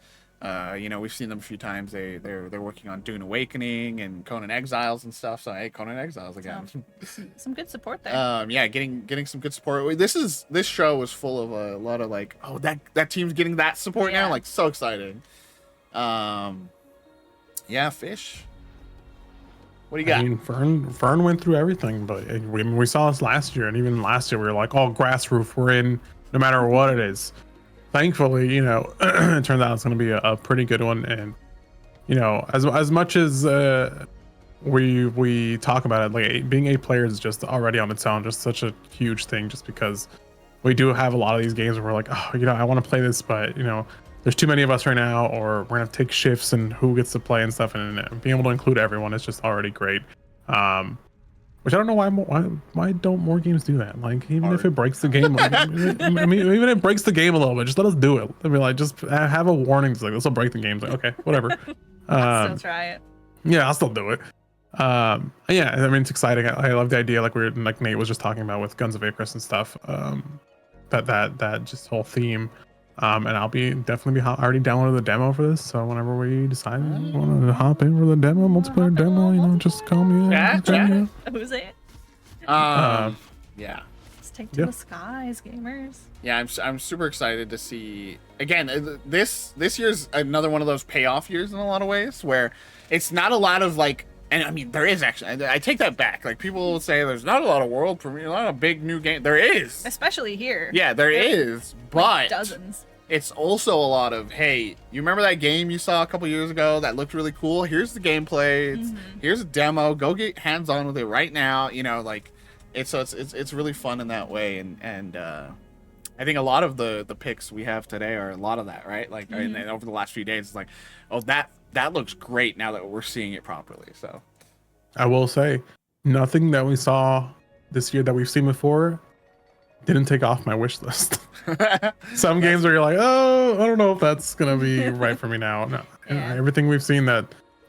You know, we've seen them a few times. They're working on Dune Awakening and Conan Exiles and stuff. So hey, Conan Exiles again. Some good support there. Yeah, getting some good support. This show was full of a lot of like, oh, that team's getting that support now. Like, so exciting. Yeah, Fish. What do you got? I mean, Fern went through everything, but we saw this last year, and even last year we were like, oh, grass roof, we're in no matter what it is. Thankfully, you know, it turns out it's going to be a pretty good one. And, you know, as much as we talk about it, like being a player is just already on its own, just such a huge thing, just because we do have a lot of these games where we're like, oh, you know, I want to play this, but, you know, there's too many of us right now, or we're going to take shifts and who gets to play and stuff. And being able to include everyone is just already great. Which I don't know why don't more games do that? Like, even if it breaks the game, like, I mean, even if it breaks the game a little bit, just let us do it. I mean, like, just have a warning. It's like, this will break the game. It's like, okay, whatever. I'll still try it. Yeah, I'll still do it. Yeah, I mean, it's exciting. I love the idea, like Nate was just talking about with Guns of Icarus and stuff. That just whole theme. And I'll definitely be I already downloaded the demo for this, so whenever we decide we want to hop in for the demo, multiplayer demo, you know, just call me. Who's it? Yeah. Let's take to the skies, gamers. Yeah, I'm super excited to see. Again, this year's another one of those payoff years in a lot of ways, where it's not a lot of like. And I mean, there is actually. I take that back. Like, people will say there's not a lot of world premiere, not a big new game. There is, especially here. Yeah, there is, but like dozens. It's also a lot of, hey, you remember that game you saw a couple years ago that looked really cool? Here's the gameplay. Here's a demo. Go get hands on with it right now. You know, like it's really fun in that way. And I think a lot of the picks we have today are a lot of that, right? Like and over the last few days, it's like, oh, that looks great now that we're seeing it properly. So I will say, nothing that we saw this year that we've seen before didn't take off my wish list. Some games where you're like, oh, I don't know if that's gonna be right for me now. No, everything we've seen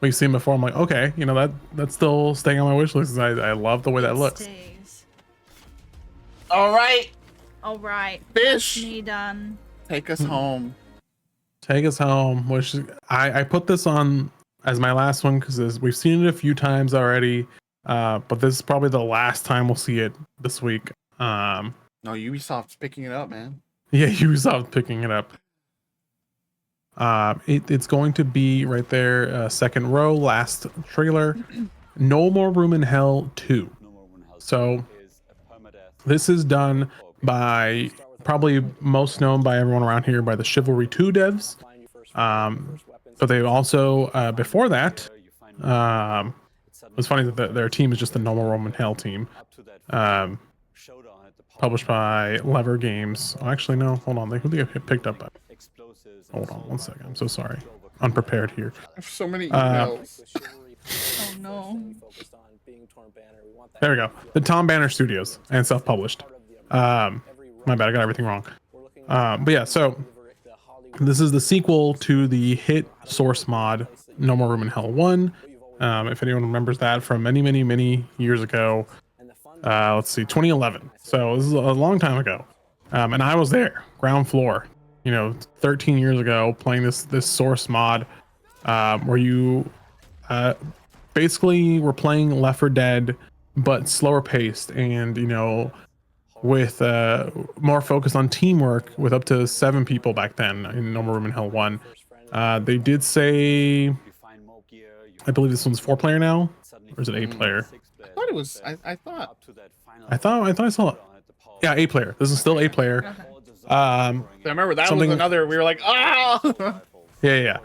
before, I'm like, okay, you know, that's still staying on my wish list. I love the way that looks. Stays. All right, Fish. Me done. Take us home. Take us home. Which I put this on as my last one because we've seen it a few times already, but this is probably the last time we'll see it this week. No, Ubisoft's picking it up, man. Yeah, Ubisoft picking it up. It's going to be right there, second row, last trailer. No More Room in Hell 2. So this is done by probably most known by everyone around here by the Chivalry 2 devs. But they also before that, it's funny that their team is just the No More Room in Hell team. Published by Lever Games. Oh, actually, no. Hold on. Who they get picked up by? Hold on 1 second. I'm so sorry. Unprepared here. So many emails. Oh no. There we go. The Tom Banner Studios and self-published. My bad. I got everything wrong. But yeah. So this is the sequel to the hit source mod No More Room in Hell 1. If anyone remembers that from many years ago. Let's see, 2011. So this is a long time ago. And I was there, ground floor, you know, 13 years ago, playing this source mod, where you basically we're playing Left 4 Dead, but slower paced, and with more focus on teamwork, with up to 7 people back then in Normal Room in Hell 1. They did say, I believe this one's 4-player now, or is it 8-player? I thought it was. I thought. I saw. Yeah, 8-player. This is still 8-player. Okay. I remember that was another. We were like, ah. Yeah.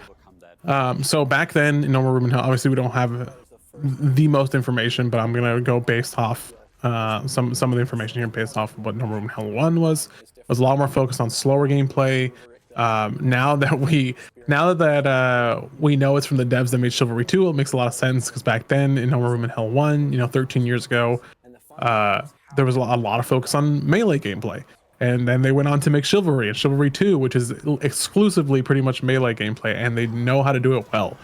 So back then in Normal Room in Hell, obviously we don't have the most information, but I'm gonna go based off some of the information here based off of what Normal Room in Hell 1 was a lot more focused on slower gameplay. Now that we know it's from the devs that made Chivalry 2, it makes a lot of sense, because back then in Normal Room in Hell 1, 13 years ago, there was a lot of focus on melee gameplay. And then they went on to make Chivalry and Chivalry 2, which is exclusively pretty much melee gameplay, and they know how to do it well.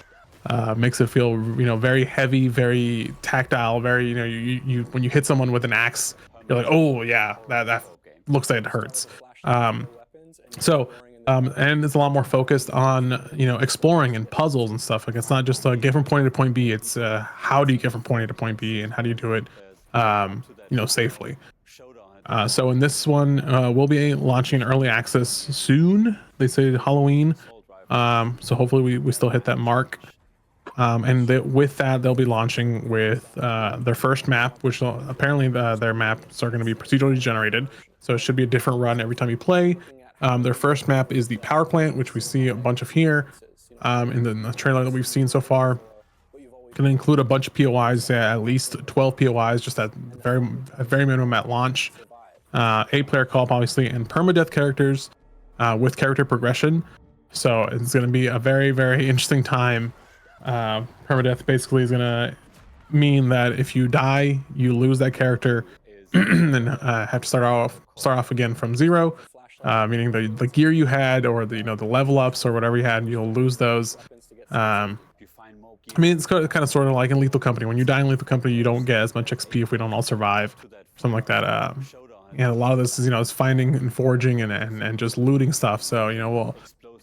Makes it feel, very heavy, very tactile, very, you when you hit someone with an axe, you're like, oh yeah, that looks like it hurts. And it's a lot more focused on, exploring and puzzles and stuff. Like, it's not just get from point A to point B. It's how do you get from point A to point B, and how do you do it, safely. So in this one, we'll be launching early access soon. They say Halloween. So hopefully we still hit that mark. And with that, they'll be launching with their first map, which apparently their maps are going to be procedurally generated. So it should be a different run every time you play. Their first map is the power plant, which we see a bunch of here in the trailer that we've seen so far. Going to include a bunch of POIs, at least 12 POIs, just at very minimum at launch. 8-player co-op, obviously, and permadeath characters with character progression. So it's going to be a very, very interesting time. Permadeath basically is going to mean that if you die, you lose that character and have to start off again from zero. Meaning the gear you had, or the level ups or whatever you had, you'll lose those. It's kind of sort of like in Lethal Company. When you die in Lethal Company, you don't get as much XP if we don't all survive, something like that. A lot of this is finding and foraging and just looting stuff. So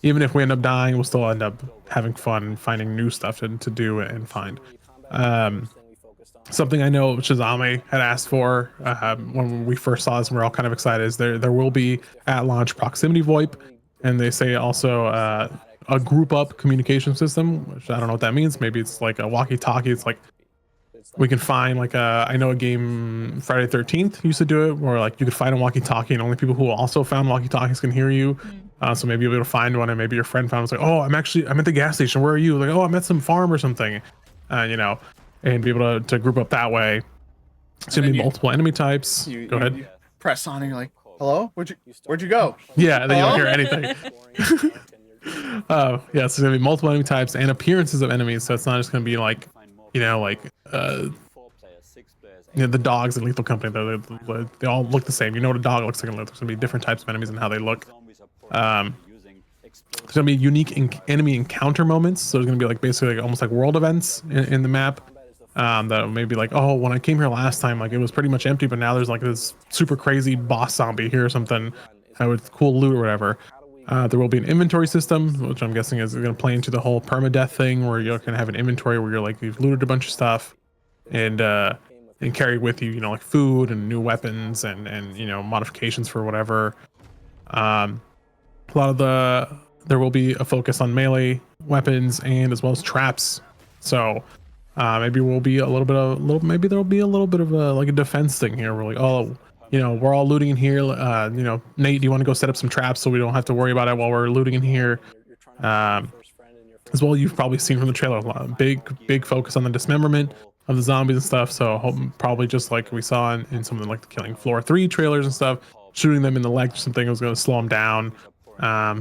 even if we end up dying, we'll still end up having fun and finding new stuff to do and find. Something I know Shazame had asked for when we first saw this, and we're all kind of excited, is there will be at launch proximity VoIP, and they say also a group up communication system, which I don't know what that means. Maybe it's like a walkie-talkie. It's like we can find I know a game, Friday 13th used to do it, where like you could find a walkie-talkie and only people who also found walkie-talkies can hear you. So maybe you'll be able to find one, and maybe your friend found, it's like, oh, I'm at the gas station, where are you? Like, oh, I'm at some farm or something, and be able to group up that way. It's gonna be multiple enemy types. Go ahead. You press on and you're like, hello? Where'd you go? Yeah, and then you don't hear anything. So it's gonna be multiple enemy types and appearances of enemies. So it's not just gonna be like, the dogs in Lethal Company. They all look the same. You know what a dog looks like. There's gonna be different types of enemies and how they look. There's gonna be unique enemy encounter moments. So there's gonna be basically almost like world events in the map. That may be like, oh, when I came here last time, it was pretty much empty, but now there's this super crazy boss zombie here or something with cool loot or whatever. There will be an inventory system, which I'm guessing is going to play into the whole permadeath thing, where you're going to have an inventory where you've looted a bunch of stuff and carry with you, like food and new weapons and modifications for whatever. There will be a focus on melee weapons and as well as traps. So maybe there'll be a little bit of a defense thing here. We're like, oh, we're all looting in here. Nate, do you want to go set up some traps so we don't have to worry about it while we're looting in here? As well, you've probably seen from the trailer, a big focus on the dismemberment of the zombies and stuff. So probably just like we saw in some of the Killing Floor 3 trailers and stuff, shooting them in the leg or something was going to slow them down,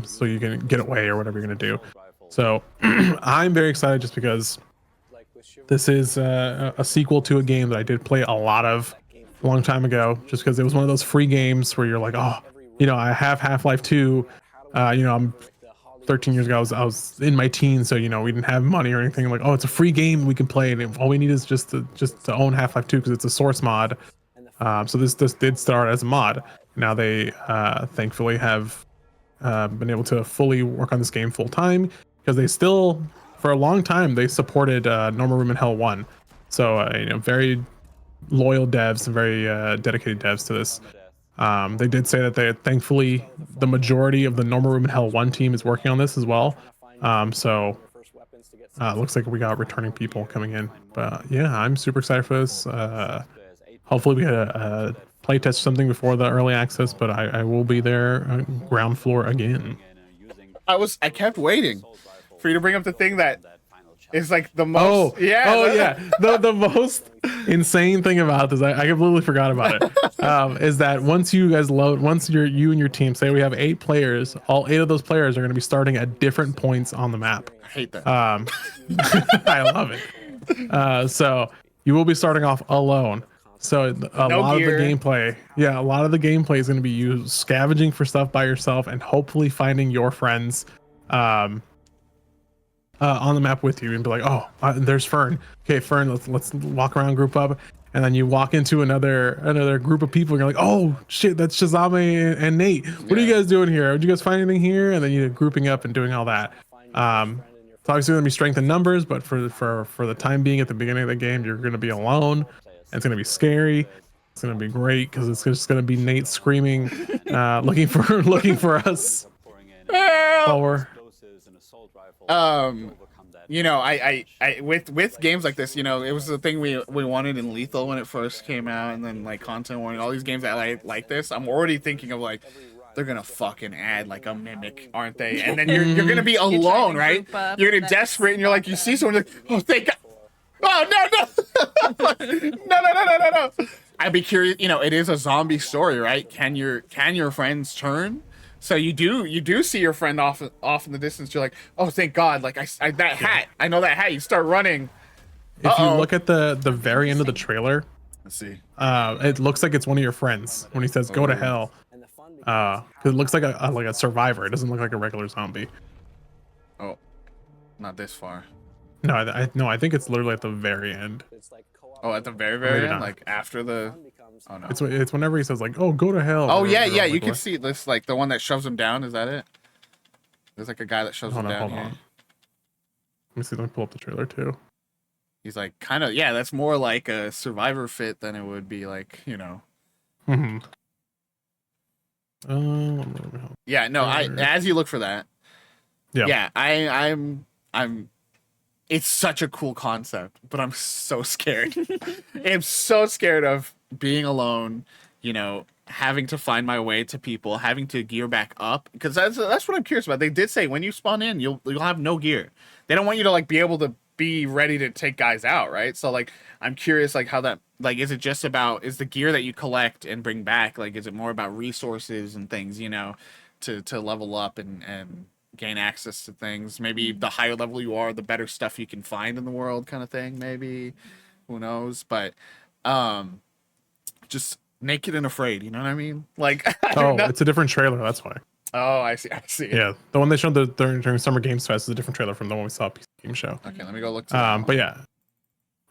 so you can get away or whatever you're going to do. So I'm very excited just because this is a sequel to a game that I did play a lot of a long time ago, just because it was one of those free games where you're like, oh, I have Half-Life 2. I'm 13 years ago, I was in my teens, so we didn't have money or anything. Like, oh, it's a free game, we can play it, and all we need is just to own Half-Life 2 because it's a source mod. So this did start as a mod. Now they thankfully have been able to fully work on this game full time, because they still, for a long time they supported Normal Room in Hell 1. So very loyal devs and very dedicated devs to this. They did say that thankfully the majority of the Normal Room in Hell 1 team is working on this as well. So looks like we got returning people coming in. But yeah, I'm super excited for this. Hopefully we get a play test something before the early access, but I will be there ground floor again. I kept waiting for you to bring up the thing that is like the most. The most insane thing about this, I completely forgot about it. Is that once you guys load, once you and your team say we have 8 players, all 8 of those players are going to be starting at different points on the map. I hate that. I love it. So you will be starting off alone. So a lot of the gameplay is going to be you scavenging for stuff by yourself and hopefully finding your friends on the map with you and be like, oh, there's Fern. Okay, Fern, let's walk around, group up, and then you walk into another group of people and you're like, oh shit, that's Shazame and Nate. What are you guys doing here? Did you guys find anything here? And then you're grouping up and doing all that. It's obviously going to be strength in numbers, but for the time being at the beginning of the game, you're going to be alone. It's going to be scary. It's going to be great because it's just going to be Nate screaming, looking for us. With games like this, it was the thing we wanted in Lethal when it first came out, and then like content warning, all these games that like this. I'm already thinking of like they're gonna fucking add like a mimic, aren't they? And then you're gonna be alone, right? You're gonna desperate, and you're like, you see someone, like, oh thank God. Oh no. I'd be curious. It is a zombie story, right? Can your friends turn? So you do see your friend off in the distance. You're like, oh thank God! Like that hat. I know that hat. You start running. If you look at the very end of the trailer, let's see. It looks like it's one of your friends when he says "Go to hell." It looks like a survivor. It doesn't look like a regular zombie. Oh, not this far. No, I think it's literally at the very end. Oh, at the very end, like after the. Oh no. It's whenever he says like, "Oh, go to hell." Oh yeah. You can see this, like the one that shoves him down. Is that it? There's like a guy that shoves him down. Hold on. Let me pull up the trailer too. He's like kind of that's more like a survivor fit than it would be like Mm-hmm. Yeah. No. As you look for that. Yeah. Yeah. I'm. It's such a cool concept, but I'm so scared. I'm so scared of being alone, having to find my way to people, having to gear back up, because that's what I'm curious about. They did say when you spawn in, you'll have no gear. They don't want you to like be able to be ready to take guys out, right? So like I'm curious like how that like is it just about is the gear that you collect and bring back, like is it more about resources and things, to level up and gain access to things? Maybe the higher level you are, the better stuff you can find in the world, kind of thing. Maybe, who knows? But just naked and afraid, you know what I mean? Like it's a different trailer, that's why. Oh, I see. Yeah, the one they showed during Summer Games Fest is a different trailer from the one we saw at PC Game Show. Okay, let me go look to but yeah,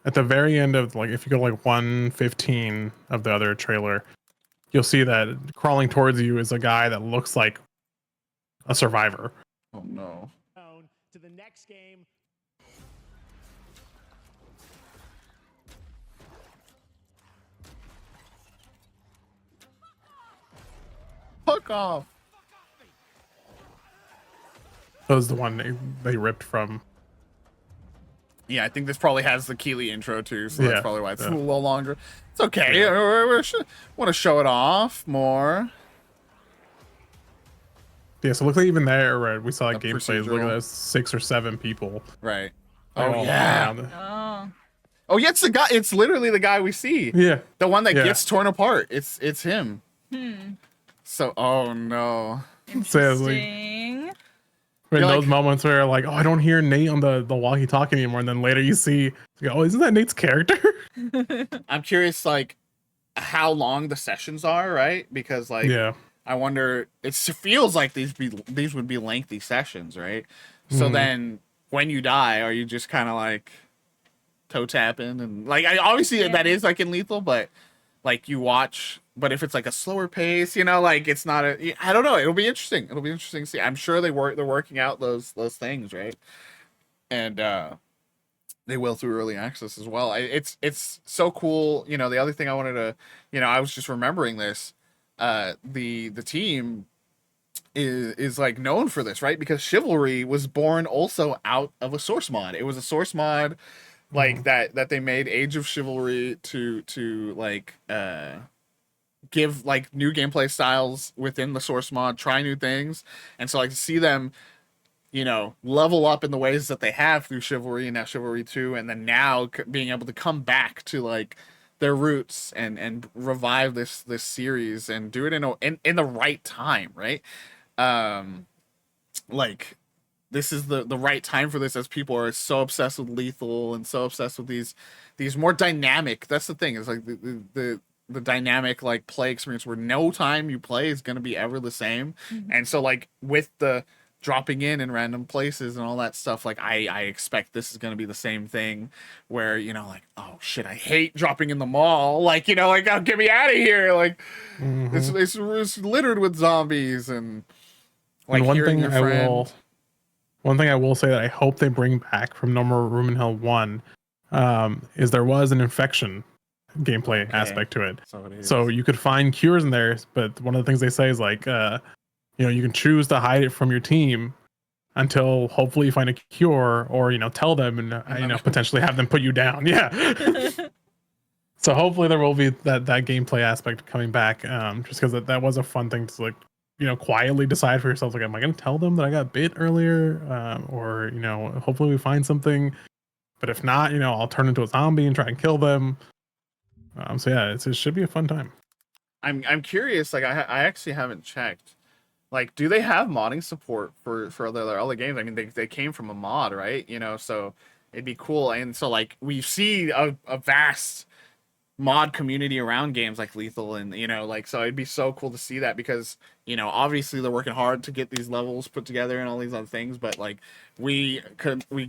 at the very end of like if you go like 1:15 of the other trailer, you'll see that crawling towards you is a guy that looks like a survivor. Oh no. To the next game. Fuck off. That was the one they ripped from. Yeah, I think this probably has the Keeley intro too, so that's probably why it's a little longer. It's okay. Yeah. We want to show it off more. Yeah, so look like even there, right? We saw like gameplays. Look at procedural. those 6 or 7 people. Right. Oh yeah. Oh yeah, it's the guy. It's literally the guy we see. Yeah. The one that gets torn apart. It's him. So oh no. Interesting. In those moments where like, oh, I don't hear Nate on the walkie-talkie anymore, and then later you see, oh, isn't that Nate's character? I'm curious, like, how long the sessions are, right? Because like, I wonder. It feels like these would be lengthy sessions, right? So then, when you die, are you just kind of like toe tapping and like? Obviously that is like in Lethal, but like you watch. But if it's like a slower pace, like it's not I don't know. It'll be interesting. It'll be interesting to see. I'm sure they're working out those things, right? and they will through early access as well. It's so cool. You know, the other thing I wanted to, you know, I was just remembering this. The team is like known for this, right? Because Chivalry was born also out of a source mod. It was a source mod like that they made Age of Chivalry to like give like new gameplay styles within the source mod, try new things. And so like to see them, you know, level up in the ways that they have through Chivalry and now Chivalry 2, and then now being able to come back to like their roots and revive this series and do it in the right time, right? Like this is the right time for this, as people are so obsessed with lethal and so obsessed with these more dynamic. That's the thing, is like the dynamic like play experience where no time you play is going to be ever the same. And so like with the dropping in random places and all that stuff, like I expect this is going to be the same thing, where, you know, like, oh shit, I hate dropping in the mall, like, you know, like, oh, get me out of here, like it's littered with zombies. And like, and hearing your friend. One thing I will say that I hope they bring back from No More Room in Hell 1 is there was an infection gameplay aspect to it. So you could find cures in there, but one of the things they say is like, you know, you can choose to hide it from your team until hopefully you find a cure, or, you know, tell them and you know, potentially have them put you down. Yeah. So hopefully there will be that gameplay aspect coming back, just because that was a fun thing to, like, you know, quietly decide for yourself, like, am I going to tell them that I got bit earlier, or, you know, hopefully we find something, but if not, you know, I'll turn into a zombie and try and kill them. So yeah, it should be a fun time. I'm curious, like, I actually haven't checked, like, do they have modding support for other games? I mean, they came from a mod, right? You know, so it'd be cool. And so like we see a vast mod community around games like Lethal, and, you know, like, so it'd be so cool to see that, because, you know, obviously they're working hard to get these levels put together and all these other things, but like we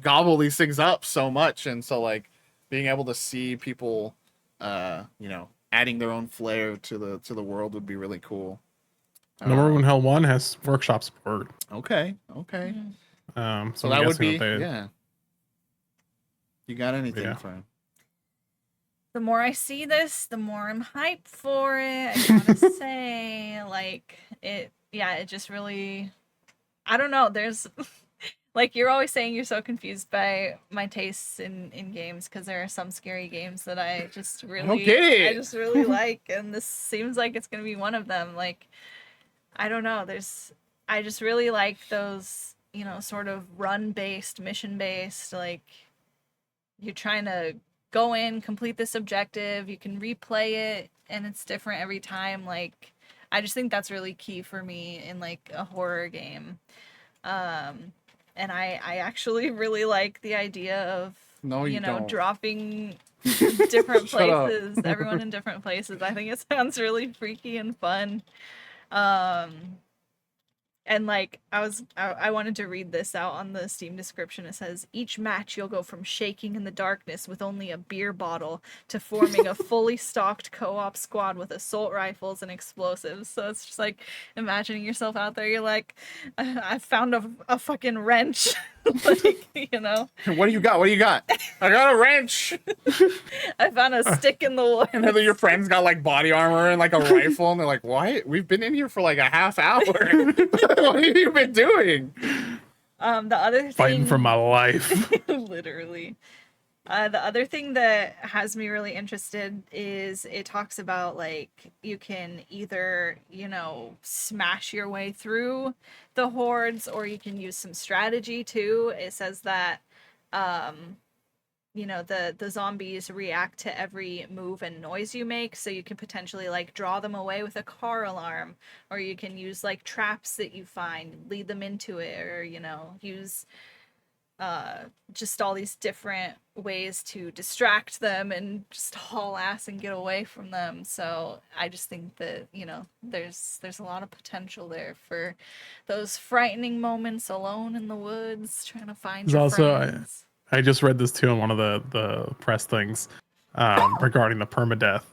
gobble these things up so much, and so like being able to see people you know, adding their own flair to the world would be really cool. No More Room in Hell 1 has workshop support. Okay. So that would be yeah. You got anything, Fern? The more I see this, the more I'm hyped for it. I gotta say, like, it just really, I don't know. There's, like, you're always saying you're so confused by my tastes in games, because there are some scary games that I just really, I just really like, and this seems like it's gonna be one of them. Like, I don't know. I just really like those, you know, sort of run-based, mission-based, like, you're trying to go in, complete this objective, you can replay it, and it's different every time. Like, I just think that's really key for me in, like, a horror game. And I actually really like the idea of, you know, dropping different places, everyone in different places. I think it sounds really freaky and fun. And like, I wanted to read this out on the Steam description. It says, each match you'll go from shaking in the darkness with only a beer bottle to forming a fully stocked co-op squad with assault rifles and explosives. So it's just like imagining yourself out there. You're like, I found a fucking wrench. Like, you know. What do you got? I got a wrench. I found a stick in the woods. And then your friends got like body armor and like a rifle, and they're like, what? We've been in here for like a half hour. What have you been doing? The other thing, fighting for my life. Literally. The other thing that has me really interested is it talks about, like, you can either, you know, smash your way through the hordes, or you can use some strategy too. It says that, you know, the zombies react to every move and noise you make, so you can potentially, like, draw them away with a car alarm, or you can use, like, traps that you find, lead them into it, or, you know, use just all these different ways to distract them and just haul ass and get away from them. So I just think that, you know, there's a lot of potential there for those frightening moments alone in the woods trying to find your friends. I just read this too on one of the press things regarding the permadeath.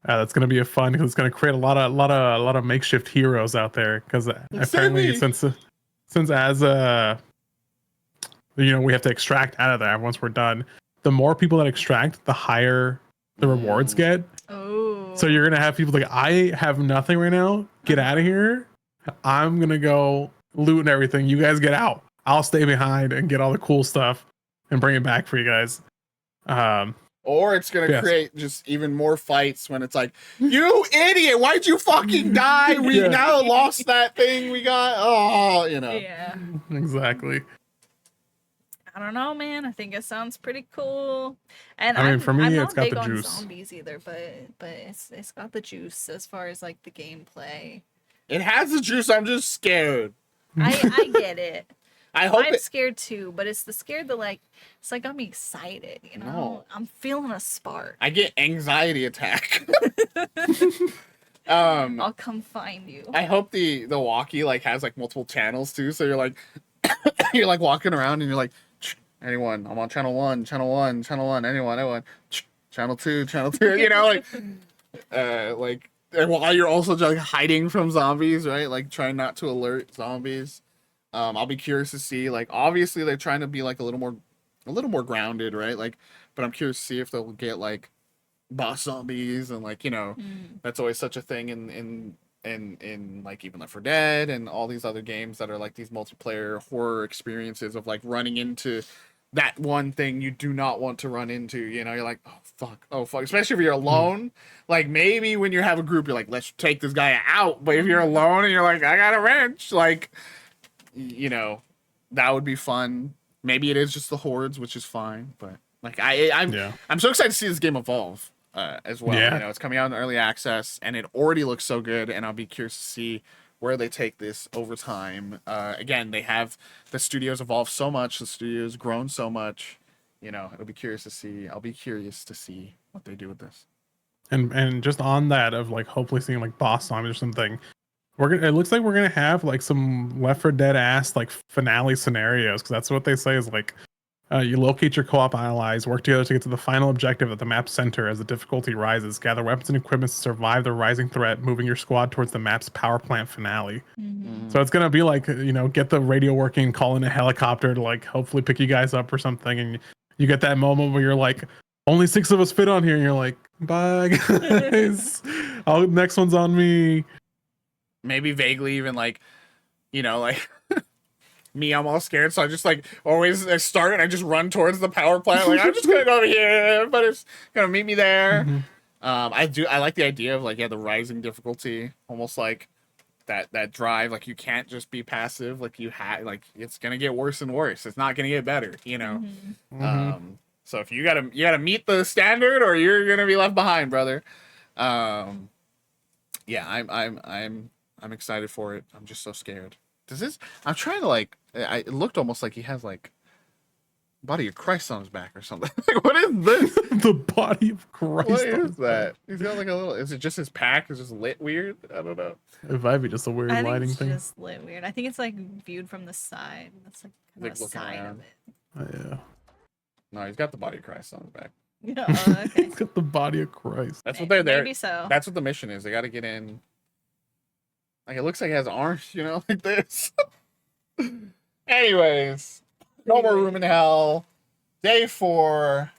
That's going to be fun, because it's going to create a lot of makeshift heroes out there, because apparently since as we have to extract out of there once we're done. The more people that extract, the higher the rewards get. Oh. So you're gonna have people like, I have nothing right now. Get out of here. I'm gonna go loot and everything. You guys get out. I'll stay behind and get all the cool stuff and bring it back for you guys. Or it's gonna create just even more fights when it's like, you idiot, why'd you fucking die? We now lost that thing we got. Oh, Yeah. Exactly. I don't know, man. I think it sounds pretty cool. And I mean, for me, I'm it's not got big the on juice. zombies either, but it's got the juice as far as like the gameplay. It has the juice. I'm just scared. I get it. I'm scared too, but it's the scared that like it's like got me excited, No. I'm feeling a spark. I get anxiety attack. I'll come find you. I hope the walkie like has like multiple channels too, so you're like you're like walking around and you're like, anyone, I'm on channel 1, anyone, channel 2, like and while you're also just like hiding from zombies, right? Like trying not to alert zombies. I'll be curious to see, like, obviously they're trying to be like a little more grounded, right? Like, but I'm curious to see if they'll get like boss zombies and like, that's always such a thing in like even Left 4 Dead and all these other games that are like these multiplayer horror experiences of like running into that one thing you do not want to run into. You're like, oh fuck, especially if you're alone. Like maybe when you have a group, you're like, let's take this guy out. But if you're alone and you're like, I got a wrench, like, that would be fun. Maybe it is just the hordes, which is fine. But like I'm so excited to see this game evolve as well. Yeah. It's coming out in early access and it already looks so good, and I'll be curious to see where they take this over time. Again, they have the studios evolved so much, the studios grown so much. I'll be curious to see what they do with this. And just on that of like hopefully seeing like boss zombies or something, it looks like we're gonna have like some Left 4 Dead ass like finale scenarios, because that's what they say is like you locate your co-op allies, work together to get to the final objective at the map's center. As the difficulty rises, gather weapons and equipment to survive the rising threat, moving your squad towards the map's power plant finale. So it's gonna be like, get the radio working, call in a helicopter to like hopefully pick you guys up or something, and you get that moment where you're like, only 6 of us fit on here, and you're like, bye guys. Next one's on me. Maybe vaguely even like, like me, I'm all scared, so I just like always I start and I just run towards the power plant. Like, I'm just gonna go over here, everybody's gonna meet me there. I like the idea of like, the rising difficulty, almost like that drive. Like you can't just be passive. Like like it's gonna get worse and worse. It's not gonna get better, So if you gotta meet the standard or you're gonna be left behind, brother. I'm excited for it. I'm just so scared. I'm trying to like, it looked almost like he has like body of Christ on his back or something. Like, what is this? The body of Christ. What is that? He's got like a little, is it just his pack is just lit weird? I don't know. It might be just a weird lighting thing. It's just lit weird. I think it's like viewed from the side. That's like kind of the side of it. Oh, yeah. No, he's got the body of Christ on his back. Yeah, okay. He's got the body of Christ. That's what they're there. Maybe so. That's what the mission is. They got to get in. Like, it looks like he has arms, like this. Anyways, no more room in hell. Day 4.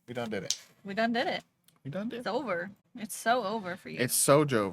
We done did it. We done did it. We done did it. It's over. It's so over for you. It's so over.